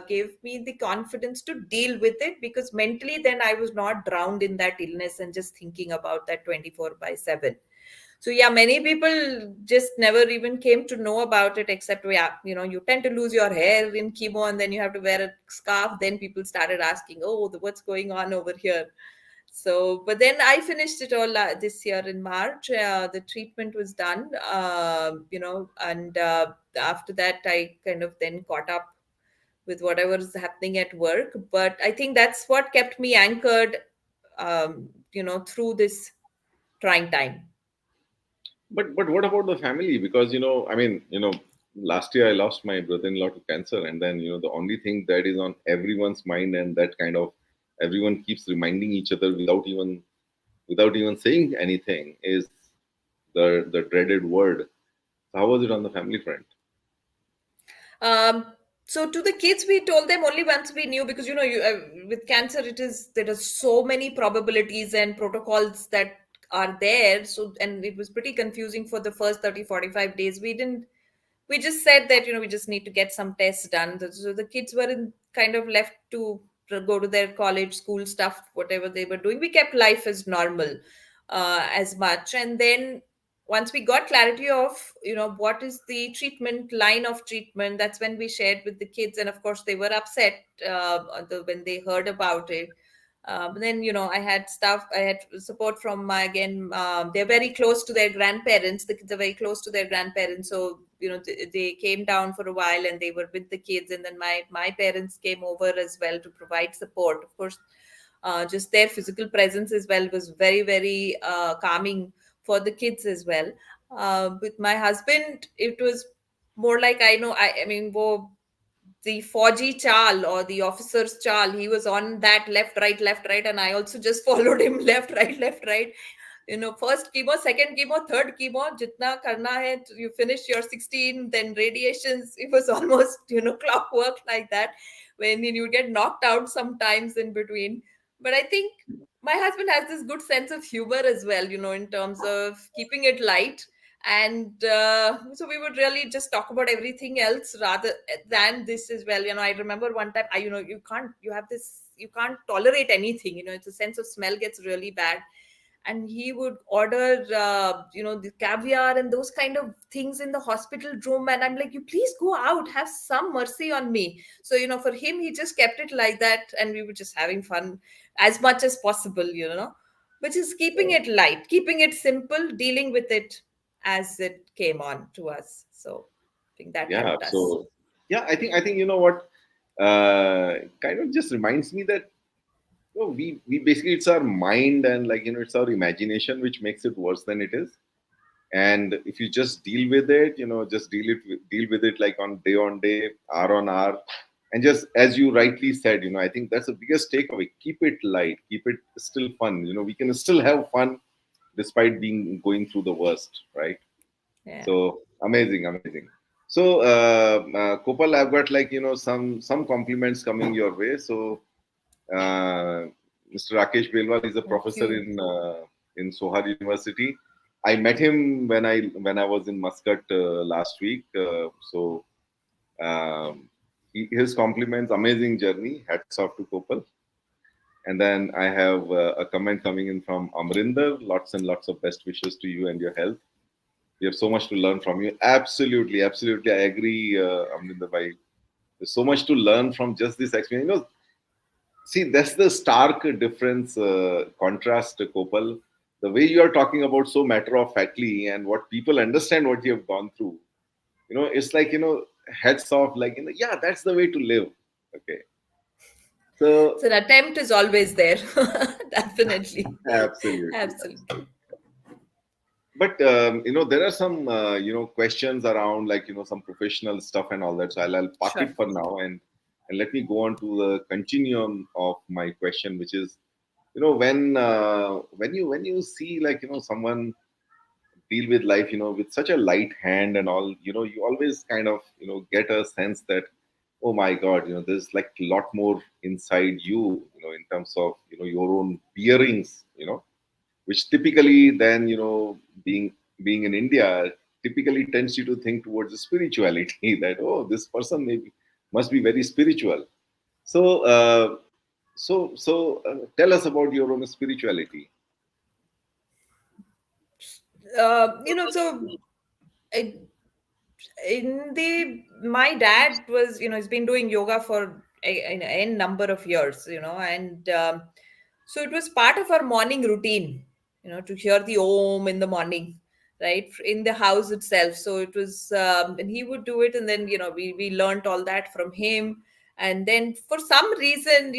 gave me the confidence to deal with it, because mentally then I was not drowned in that illness and just thinking about that 24/7. So yeah, many people just never even came to know about it, except yeah, you tend to lose your hair in chemo and then you have to wear a scarf. Then people started asking, oh, what's going on over here? So, but then I finished it all this year in March. The treatment was done, and after that, I kind of then caught up with whatever is happening at work. But I think that's what kept me anchored, through this trying time. But what about the family? Because I mean, last year I lost my brother-in-law to cancer, and then the only thing that is on everyone's mind, and that kind of everyone keeps reminding each other without even saying anything, is the dreaded word. So how was it on the family front? Um, so to the kids, we told them only once we knew, because with cancer, there are so many probabilities and protocols that are there. So, and it was pretty confusing for the first 30-45 days. We just said that we just need to get some tests done. So the kids were kind of left to go to their college, school stuff, whatever they were doing. We kept life as normal, as much. And then once we got clarity of what is the treatment line of treatment, that's when we shared with the kids. And of course they were upset, when they heard about it. But then I had support from my, again, they're very close to their grandparents. The kids are very close to their grandparents, so they came down for a while and they were with the kids. And then my parents came over as well to provide support. Of course, just their physical presence as well was very, very calming for the kids as well. With my husband, it was more like, I mean, the Fauji chal, or the officer's chal, he was on that left, right, and I also just followed him, left, right. First chemo, second chemo, third chemo, jitna karna hai, you finish your 16, then radiations. It was almost clockwork like that, when you get knocked out sometimes in between. But I think my husband has this good sense of humor as well, in terms of keeping it light. And so we would really just talk about everything else rather than this as well. I remember one time, you can't tolerate anything. It's a sense of smell gets really bad, and he would order the caviar and those kind of things in the hospital room, and I'm like, you please go out, have some mercy on me. So for him, he just kept it like that, and we were just having fun as much as possible, which is keeping it light, keeping it simple, dealing with it as it came on to us. So I think that Yeah. helped us. So yeah, I think what kind of just reminds me that we basically, it's our mind, and it's our imagination which makes it worse than it is. And if you just deal with it, just deal with it like on day, hour on hour, and just as you rightly said, I think that's the biggest takeaway. Keep it light, keep it still fun. We can still have fun despite being going through the worst, right? Yeah. So amazing. So Kopal, I've got some compliments coming your way. So uh, Mr. Rakesh Belwal is a Thank professor you. in Sohar University. I met him when I was in Muscat last week. So his compliments, amazing journey. Hats off to Kopal. And then I have a comment coming in from Amarinder. Lots and lots of best wishes to you and your health. We have so much to learn from you. Absolutely. I agree, Amarinder bhai. There's so much to learn from just this experience. See, that's the stark difference, contrast, Kopal. The way you are talking about so matter of factly, and what people understand what you have gone through. It's like, heads off, like, yeah, that's the way to live. Okay. So, So an attempt is always there. Definitely. absolutely. Absolutely. But, there are some, questions around, like, some professional stuff and all that. So I'll park Sure. it for now, and let me go on to the continuum of my question, which is, when you see, like, someone deal with life, with such a light hand and all, you always kind of, get a sense that, oh my God, there's like a lot more inside you, in terms of, your own bearings, which typically then, being in India, typically tends you to think towards the spirituality that, oh, this person must be very spiritual. So, tell us about your own spirituality. So I, in the my dad was, he's been doing yoga for a number of years, and so it was part of our morning routine, to hear the om in the morning, right, in the house itself. So it was, and he would do it, and then we learned all that from him. And then for some reason,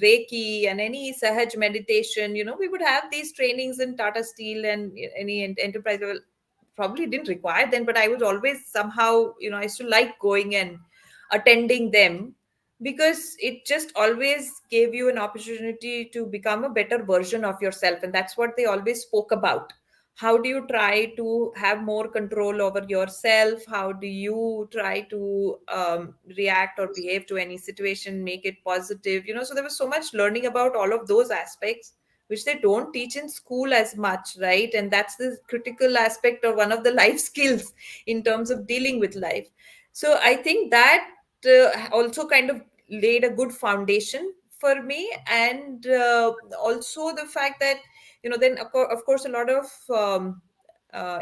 reiki and any sahaj meditation, we would have these trainings in Tata Steel and any enterprise level. Probably didn't require them, but I was always somehow, I used to like going and attending them, because it just always gave you an opportunity to become a better version of yourself. And that's what they always spoke about. How do you try to have more control over yourself? How do you try to react or behave to any situation, make it positive? So there was so much learning about all of those aspects, which they don't teach in school as much, right? And that's the critical aspect or one of the life skills in terms of dealing with life. So I think that also kind of laid a good foundation for me. And also the fact that, then of course a lot of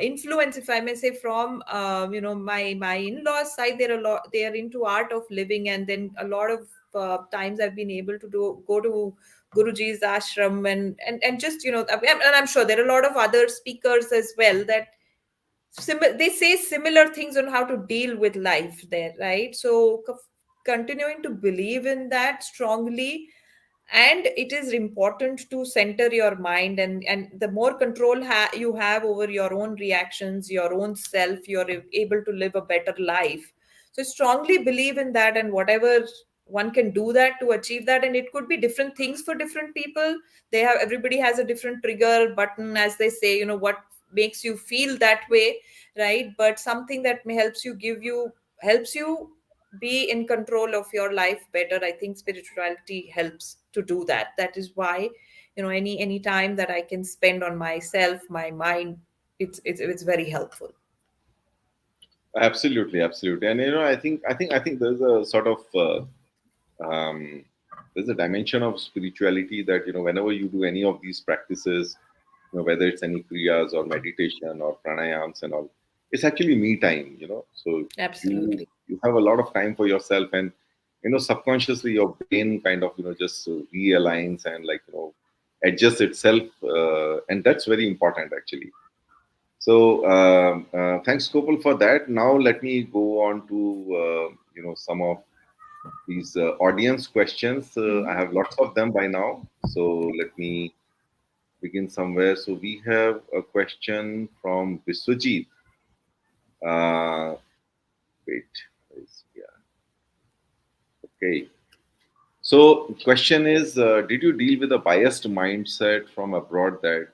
influence, if I may say, from my in-laws side. They are into art of living, and then a lot of times I've been able to go to Guruji's ashram, and just, and I'm sure there are a lot of other speakers as well that they say similar things on how to deal with life there, right? So continuing to believe in that strongly. And it is important to center your mind, and the more control you have over your own reactions, your own self, you're able to live a better life. So I strongly believe in that, and whatever one can do that to achieve that. And it could be different things for different people. Everybody has a different trigger button, as they say, what makes you feel that way, right? But something that may helps you be in control of your life better. I think spirituality helps to do that. That is why, any time that I can spend on myself, my mind, it's very helpful. Absolutely, absolutely. And I think there's a sort of um, there's a dimension of spirituality that, whenever you do any of these practices, whether it's any kriyas or meditation or pranayams and all, it's actually me time. So you Absolutely. you have a lot of time for yourself, and subconsciously your brain kind of just realigns and, like, adjusts itself, and that's very important actually. So thanks, Kopal, for that. Now let me go on to some of these audience questions. I Mhm. have lots of them by now. So let me begin somewhere. So we have a question from Biswajeet. Uh, wait, yeah, okay. So question is, did you deal with a biased mindset from abroad that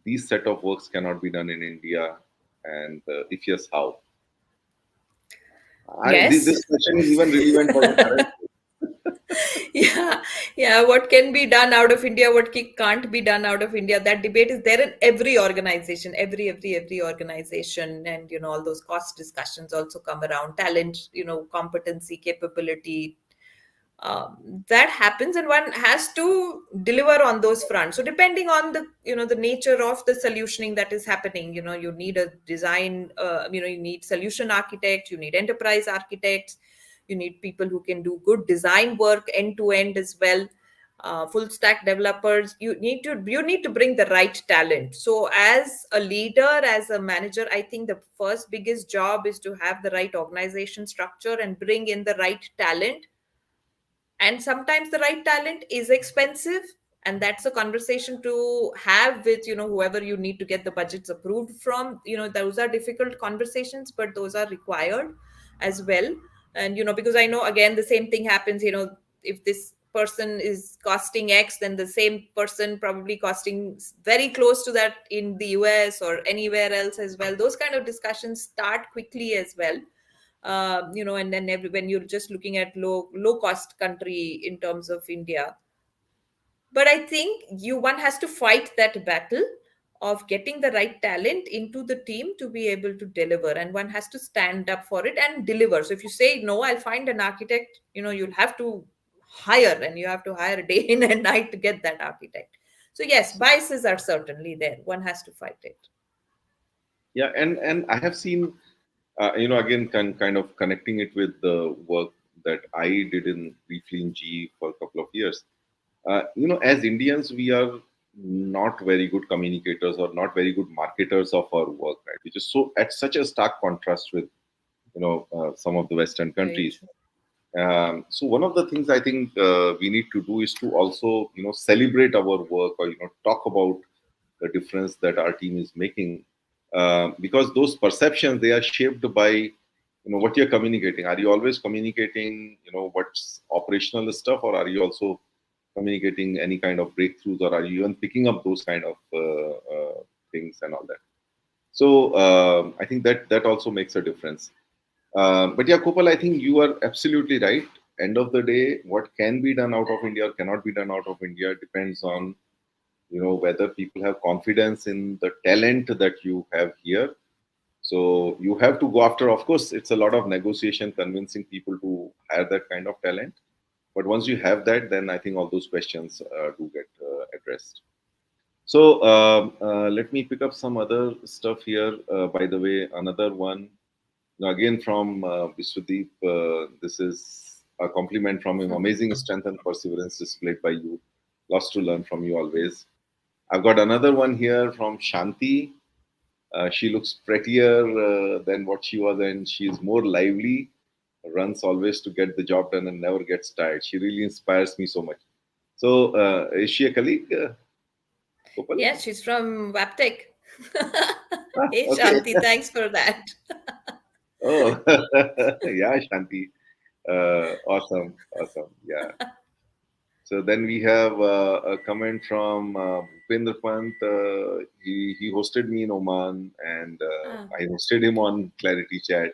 these set of works cannot be done in India? And if yes, how? This Yes. question is even relevant for the current. Yeah, yeah. What can be done out of India, what can't be done out of India, that debate is there in every organization, every organization. And all those cost discussions also come around, talent, competency, capability, that happens, and one has to deliver on those fronts. So depending on the, the nature of the solutioning that is happening, you need a design, you need solution architects, you need enterprise architects, you need people who can do good design work end to end as well, full stack developers. You need to bring the right talent. So as a leader, as a manager, I think the first biggest job is to have the right organization structure and bring in the right talent. And sometimes the right talent is expensive, and that's a conversation to have with, whoever you need to get the budgets approved from. Those are difficult conversations, but those are required as well. And because I know, again, the same thing happens, if this person is costing X, then the same person probably costing very close to that in the US or anywhere else as well. Those kind of discussions start quickly as well. And then when you're just looking at low cost country in terms of India. But I think one has to fight that battle of getting the right talent into the team to be able to deliver, and one has to stand up for it and deliver. So if you say no, I'll find an architect, you'll have to hire, and you have to hire day in and night to get that architect. So yes, Absolutely. biases are certainly there, one has to fight it. Yeah, and I have seen, again, kind of connecting it with the work that I did in briefly in GE for a couple of years. As Indians, we are not very good communicators or not very good marketers of our work, right? Which is so at such a stark contrast with some of the Western Very countries. true. So one of the things I think we need to do is to also celebrate our work, or talk about the difference that our team is making, because those perceptions, they are shaped by what you're communicating. Are you always communicating what's operational stuff, or are you also communicating any kind of breakthroughs, or are you even picking up those kind of things and all that? So I think that also makes a difference. But yeah, Kopal, I think you are absolutely right. End of the day, what can be done out of India or cannot be done out of India depends on whether people have confidence in the talent that you have here. So you have to go after. Of course, it's a lot of negotiation, convincing people to hire that kind of talent. But once you have that, then I think all those questions do get addressed. So let me pick up some other stuff here. By the way, another one. Now, again, from Biswajeet, this is a compliment from him. Amazing strength and perseverance displayed by you. Lots to learn from you always. I've got another one here from Shanti. She looks prettier than what she was, and she's more lively. Runs always to get the job done and never gets tired. She really inspires me so much. So, is she a colleague, Kopal? Yeah, she's from Wabtec. Ah, Hey, okay. Shanti, thanks for that. Oh, yeah, Shanti. Awesome, awesome. Yeah. So then we have a comment from Bhupendra Pant. He hosted me in Oman, and Ah. I hosted him on ClariTea Chat,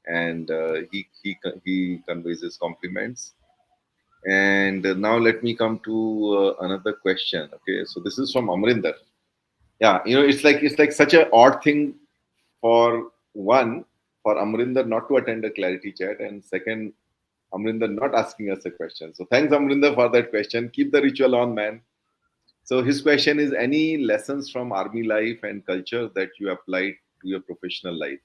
and he conveys his compliments. And now let me come to another question. Okay, so this is from Amarinder. Yeah, it's like such an odd thing for one, for Amarinder not to attend a ClariTea Chat, and second, Amrinder not asking us a question. So thanks, Amrinder, for that question. Keep the ritual on, man. So his question is: any lessons from army life and culture that you applied to your professional life?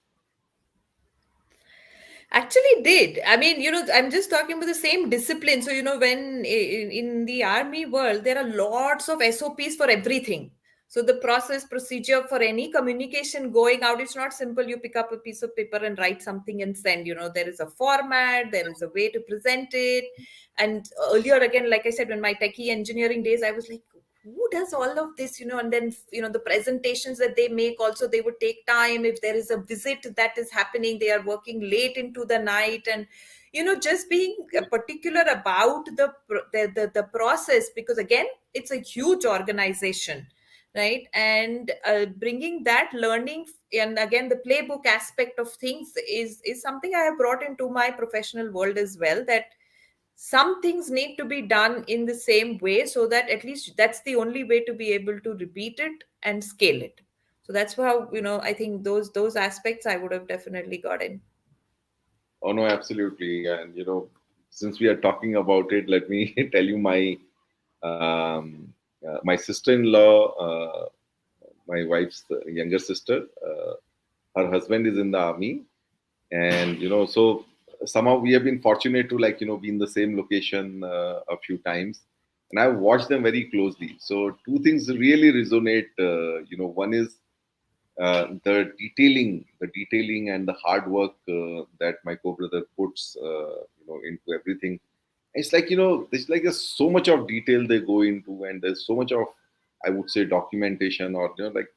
Actually did. I mean, I'm just talking about the same discipline. So, when in the army world, there are lots of SOPs for everything. So the process procedure for any communication going out, it's not simple. You pick up a piece of paper and write something and send. There is a format, there is a way to present it. And earlier, again, like I said, when my techie engineering days, I was like, who does all of this? And then, the presentations that they make also, they would take time. If there is a visit that is happening, they are working late into the night. And just being particular about the process, because again, it's a huge organization, right? And bringing that learning, and again, the playbook aspect of things is something I have brought into my professional world as well, that some things need to be done in the same way, so that at least that's the only way to be able to repeat it and scale it. So that's how, I think those aspects I would have definitely got in. Oh no, absolutely. And since we are talking about it, let me tell you my sister-in-law, my wife's younger sister. Her husband is in the army, and so somehow we have been fortunate to be in the same location a few times, and I've watched them very closely. So two things really resonate. One is the detailing and the hard work that my co-brother puts into everything. It's like there's like so much of detail they go into, and there's so much of, I would say, documentation, or like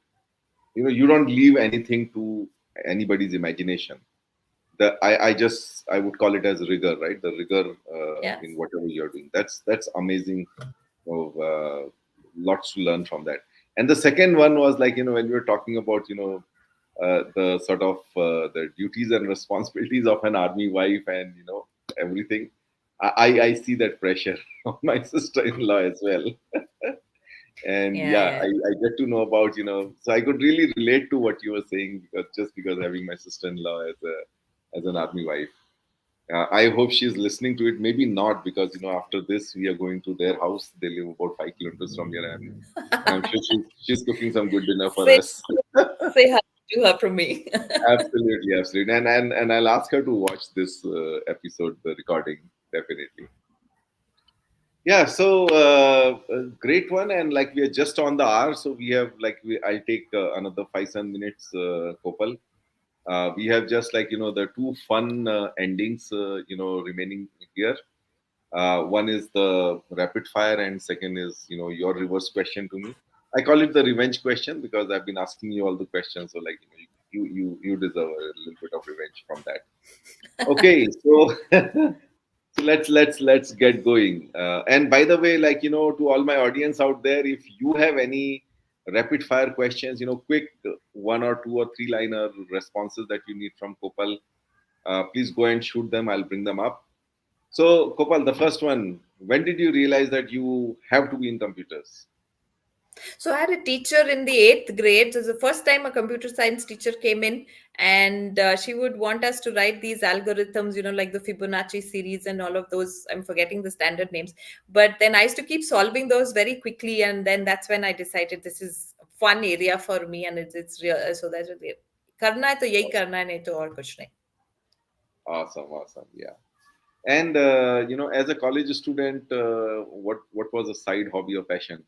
you don't leave anything to anybody's imagination. I would call it as rigor, right? The rigor Yeah. in whatever you're doing. That's amazing. Of lots to learn from that. And the second one was like when we were talking about the sort of the duties and responsibilities of an army wife, and everything. I see that pressure on my sister-in-law as well. And Yeah, yeah, yeah. I get to know about so I could really relate to what you were saying, because having my sister-in-law as an army wife. I hope she's listening to it. Maybe not, because after this we are going to their house. They live about 5 kilometers from here, and I'm sure she's cooking some good dinner for say us. say hi to her from me. Absolutely, absolutely. And I'll ask her to watch this episode, the recording, definitely. Yeah, so a great one, and like we are just on the hour, so we have like I'll take another 5-7 minutes, Kopal. We have just like the two fun endings, remaining here. One is the rapid fire, and second is your reverse question to me. I call it the revenge question because I've been asking you all the questions, so like you deserve a little bit of revenge from that. Okay, so so let's get going. And by the way, like to all my audience out there, if you have any rapid fire questions, quick one or two or three liner responses that you need from Kopal, please go and shoot them. I'll bring them up. So, Kopal, the first one, when did you realize that you have to be in computers? So I had a teacher in the eighth grade. So it was the first time a computer science teacher came in, and she would want us to write these algorithms, like the Fibonacci series and all of those. I'm forgetting the standard names, but then I used to keep solving those very quickly, and then that's when I decided this is a fun area for me, and it's real. So that's what करना है तो यही करना है, नहीं तो और कुछ नहीं. Awesome, awesome, yeah. And as a college student, what was a side hobby or passion?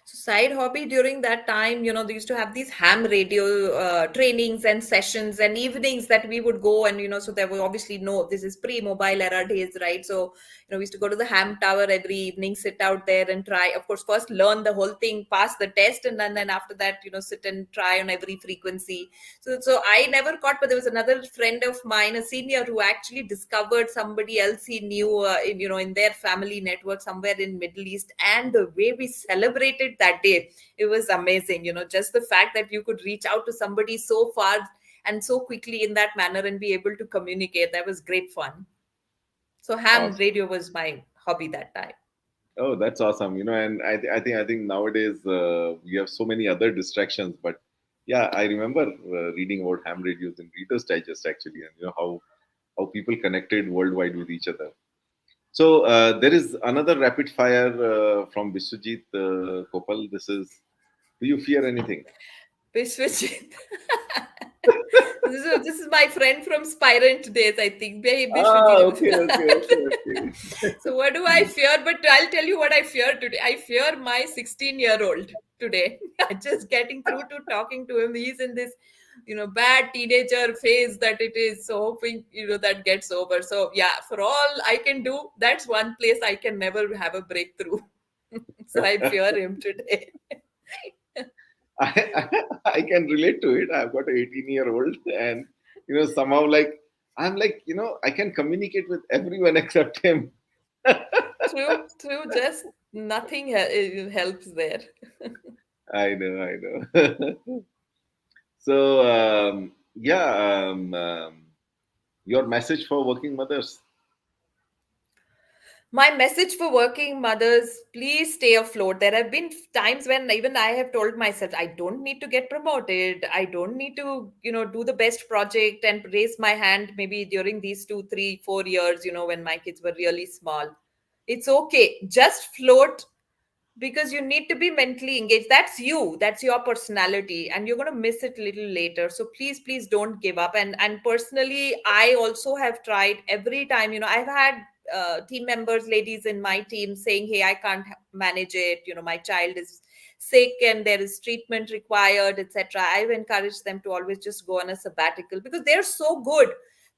So side hobby during that time, they used to have these ham radio trainings and sessions and evenings that we would go, and so there were obviously no, this is pre-mobile era days, right? So we used to go to the ham tower every evening, sit out there and try. Of course, first learn the whole thing, pass the test, and then after that, sit and try on every frequency. So I never caught, but there was another friend of mine, a senior, who actually discovered somebody else he knew, in their family network somewhere in Middle East, and the way we celebrated that day, it was amazing. Just the fact that you could reach out to somebody so far and so quickly in that manner and be able to communicate, that was great fun. So ham Awesome. radio was my hobby that time. Oh, that's awesome. And I think nowadays we have so many other distractions. But yeah, I remember reading about ham radios in Reader's Digest actually, and how people connected worldwide with each other. So there is another rapid fire from Biswajeet Kopal. This is: do you fear anything? Biswajeet. This is my friend from Spirant days, I think. Ah, Biswajeet. okay, okay, okay, okay. So what do I fear? But I'll tell you what I fear today. I fear my 16-year-old today. Just getting through to talking to him. He's in this, bad teenager phase that it is. So hoping, that gets over. So yeah, for all I can do, that's one place I can never have a breakthrough. So I fear him today. I can relate to it. I've got an 18-year-old, and somehow like I'm like I can communicate with everyone except him. True. Just nothing helps there. I know, I know. So yeah, your message for working mothers. My message for working mothers, please stay afloat. There have been times when even I have told myself, I don't need to get promoted. I don't need to, do the best project and raise my hand maybe during these 2, 3, 4 years, when my kids were really small. It's okay. Just float, because you need to be mentally engaged. That's you, that's your personality, and you're going to miss it a little later. So please don't give up. And personally, I also have tried every time. I've had team members, ladies in my team, saying, hey, I can't manage it, my child is sick and there is treatment required, etc. I've encouraged them to always just go on a sabbatical, because they're so good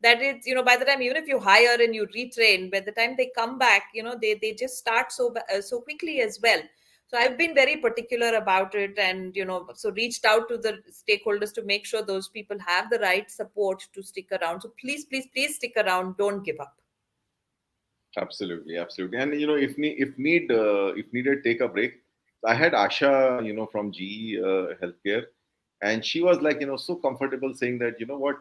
that it's, by the time, even if you hire and you retrain, by the time they come back, they just start so quickly as well. So I've been very particular about it, and so reached out to the stakeholders to make sure those people have the right support to stick around. So please stick around, don't give up. Absolutely, absolutely. And if needed, take a break. I had Asha, from GE Healthcare, and she was like, so comfortable saying that, what,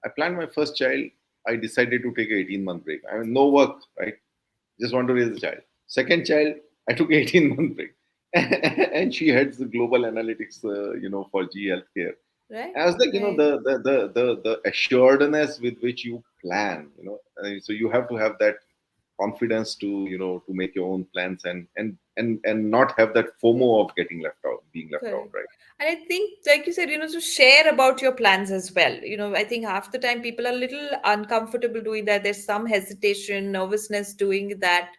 I planned my first child. I decided to take an 18-month break. I mean, no work, right? Just want to raise a child. Second child, I took 18-month break, and she heads the global analytics, for GE Healthcare. Right, I was like, right. the assuredness with which you plan, so you have to have that confidence to to make your own plans, and not have that FOMO of getting left out, being left out, Correct. right? And I think, like you said, to share about your plans as well. I think half the time people are a little uncomfortable doing that. There's some hesitation, nervousness doing that.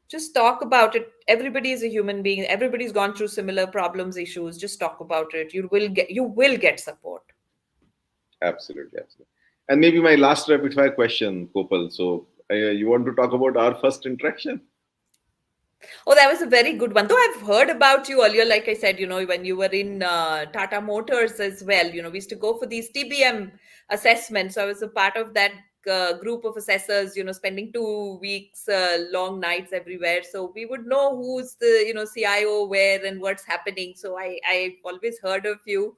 Just talk about it. Everybody is a human being. Everybody's gone through similar problems, issues. Just talk about it. You will get support. Absolutely, absolutely. And maybe my last rapid fire question, Kopal. So you want to talk about our first interaction? Oh, that was a very good one. Though I've heard about you earlier, like I said, when you were in Tata Motors as well, we used to go for these TBM assessments. So I was a part of that group of assessors, spending 2 weeks, long nights everywhere. So we would know who's the, CIO where and what's happening. So I've always heard of you,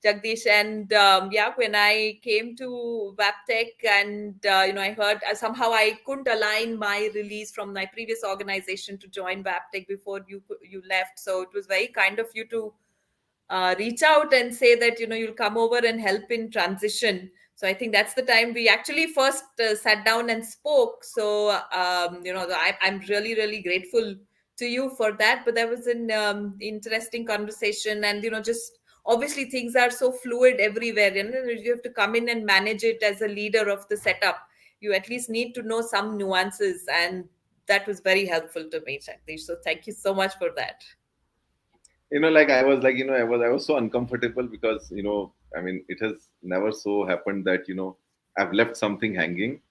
Jagdish. And yeah, when I came to Wabtec, and I heard somehow I couldn't align my release from my previous organization to join Wabtec before you left. So it was very kind of you to reach out and say that you'll come over and help in transition. So I think that's the time we actually first sat down and spoke. So I'm really really grateful to you for that. But that was an interesting conversation, and just obviously things are so fluid everywhere, and you have to come in and manage it as a leader of the setup. You at least need to know some nuances, and that was very helpful to me, Jagdish. So thank you so much for that. Like I was like, I was so uncomfortable because, I mean, it has never so happened that, I've left something hanging.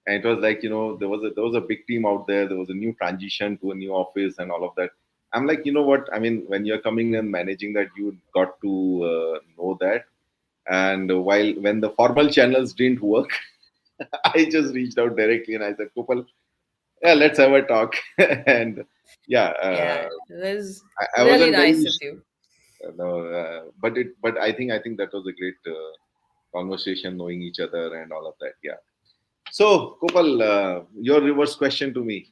And it was like, there was a big team out there. There was a new transition to a new office and all of that. I'm like, you know what? I mean, when you're coming and managing that, you got to know that. And when the formal channels didn't work, I just reached out directly and I said, Kopal, yeah, let's have a talk. And yeah, Yeah, it was I really wasn't very nice of you. no, but I think that was a great conversation, knowing each other and all of that. Yeah. So, Kopal, your reverse question to me.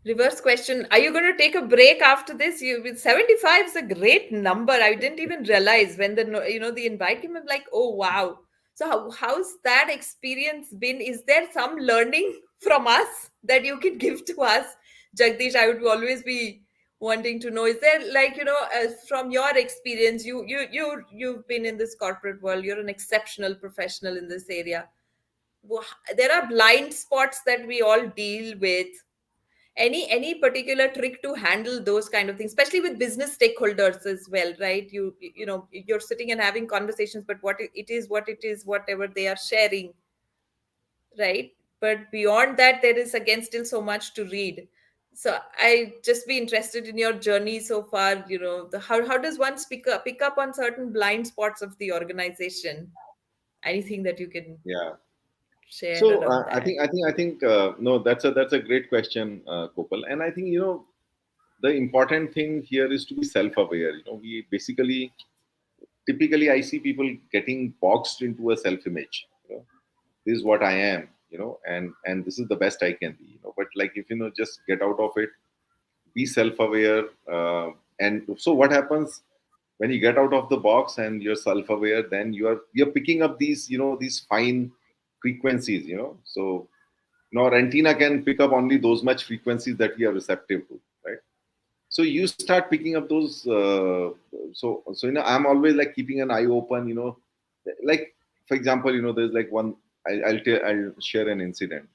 Reverse question: are you going to take a break after this? You with 75 is a great number. I didn't even realize when the invite came. I'm like, oh wow. So how's that experience been? Is there some learning from us that you can give to us, Jagdish? I would always be wanting to know. Is there, like, from your experience, you've been in this corporate world. You're an exceptional professional in this area. There are blind spots that we all deal with. Any particular trick to handle those kind of things, especially with business stakeholders as well, right? You're sitting and having conversations, but what it is, whatever they are sharing, right? But beyond that, there is again still so much to read. So I just be interested in your journey so far. How does one pick up on certain blind spots of the organization? Anything that you can Yeah. share So around that? I think no, that's a great question, Kopal. And I think the important thing here is to be self-aware. We basically typically I see people getting boxed into a self-image. This is what I am. And this is the best I can be. But like if just get out of it, be self-aware. And so what happens when you get out of the box and you're self-aware? Then you're picking up these fine frequencies. So our antenna can pick up only those much frequencies that we are receptive to, right? So you start picking up those. So I'm always like keeping an eye open. Like for example, there's like one. I'll share an incident.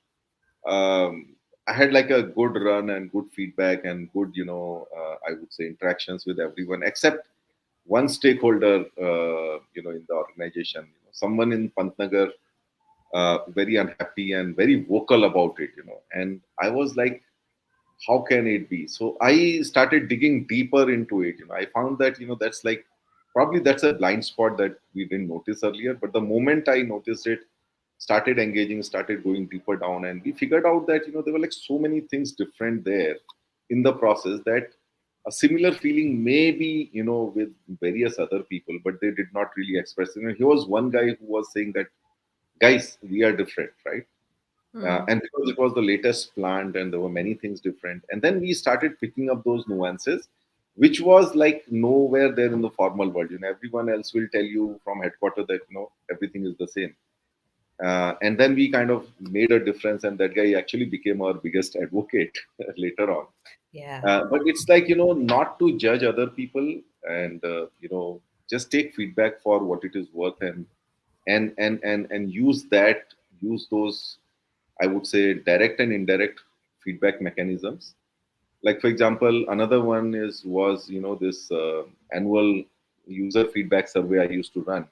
I had like a good run and good feedback and good, I would say, interactions with everyone except one stakeholder, in the organization. Someone in Pantnagar, very unhappy and very vocal about it. And I was like, how can it be? So I started digging deeper into it. I found that that's like probably that's a blind spot that we didn't notice earlier, but the moment I noticed it, started engaging, started going deeper down, and we figured out that there were like so many things different there in the process, that a similar feeling may be with various other people, but they did not really express it. And he was one guy who was saying that, guys, we are different, right? Hmm. And because it was the latest plant and there were many things different, and then we started picking up those nuances, which was like nowhere there in the formal world. Everyone else will tell you from headquarters that everything is the same. And then we kind of made a difference, and that guy actually became our biggest advocate later on. Yeah. But it's like, not to judge other people, and just take feedback for what it is worth, and use those, I would say, direct and indirect feedback mechanisms. Like, for example, another one was this annual user feedback survey I used to run.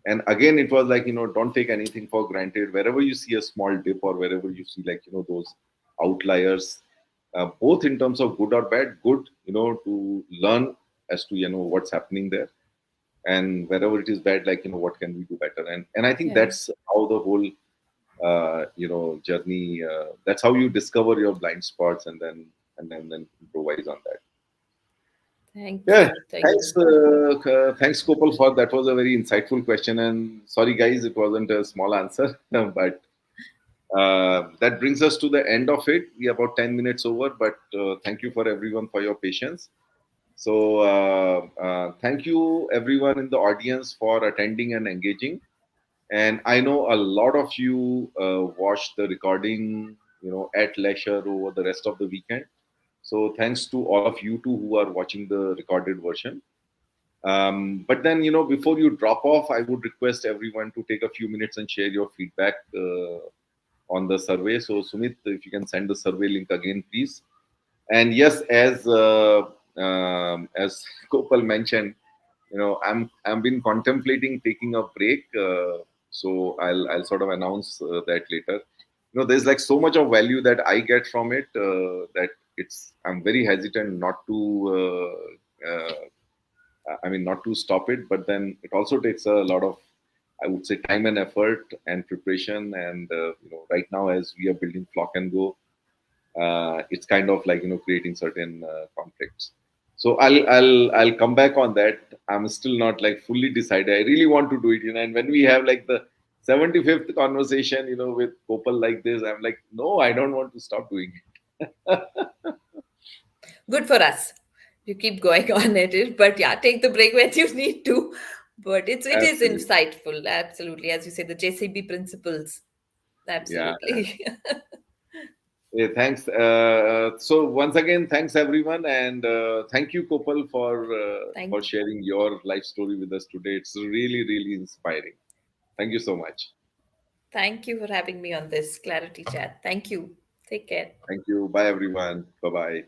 And again, it was like, don't take anything for granted. Wherever you see a small dip, or wherever you see, like, those outliers, both in terms of good or bad, good, to learn as to, what's happening there. And wherever it is bad, like, what can we do better? And I think Yeah. that's how the whole, journey, that's how you discover your blind spots, and then improvise on that. Thank Yeah, you. Thank thanks, you. thanks, Kopal, for that. Was a very insightful question. And sorry, guys, it wasn't a small answer, but that brings us to the end of it. We are about 10 minutes over, but thank you for everyone for your patience. So, thank you everyone in the audience for attending and engaging. And I know a lot of you watched the recording, at leisure over the rest of the weekend. So, thanks to all of you too who are watching the recorded version. But then, before you drop off, I would request everyone to take a few minutes and share your feedback on the survey. So, Sumit, if you can send the survey link again, please. And yes, as Kopal mentioned, I'm been contemplating taking a break. So I'll sort of announce that later. There's like so much of value that I get from it, that I'm very hesitant not to. I mean, not to stop it, but then it also takes a lot of, I would say, time and effort and preparation. And right now, as we are building Flock and Go, it's kind of like, creating certain conflicts. So I'll come back on that. I'm still not like fully decided. I really want to do it, and when we have like the 75th conversation, with Kopal like this, I'm like, no, I don't want to stop doing it. Good for us. You keep going on at it, but yeah, take the break when you need to. But it is Absolutely. insightful, absolutely. As you say, the JCB principles, Yeah. absolutely. Yeah, thanks. So once again, thanks everyone, and thank you, Kopal, for Thank you. sharing your life story with us today. It's really, really inspiring. Thank you so much. Thank you for having me on this Clarity Chat. Thank you. Take care. Thank you. Bye, everyone. Bye bye.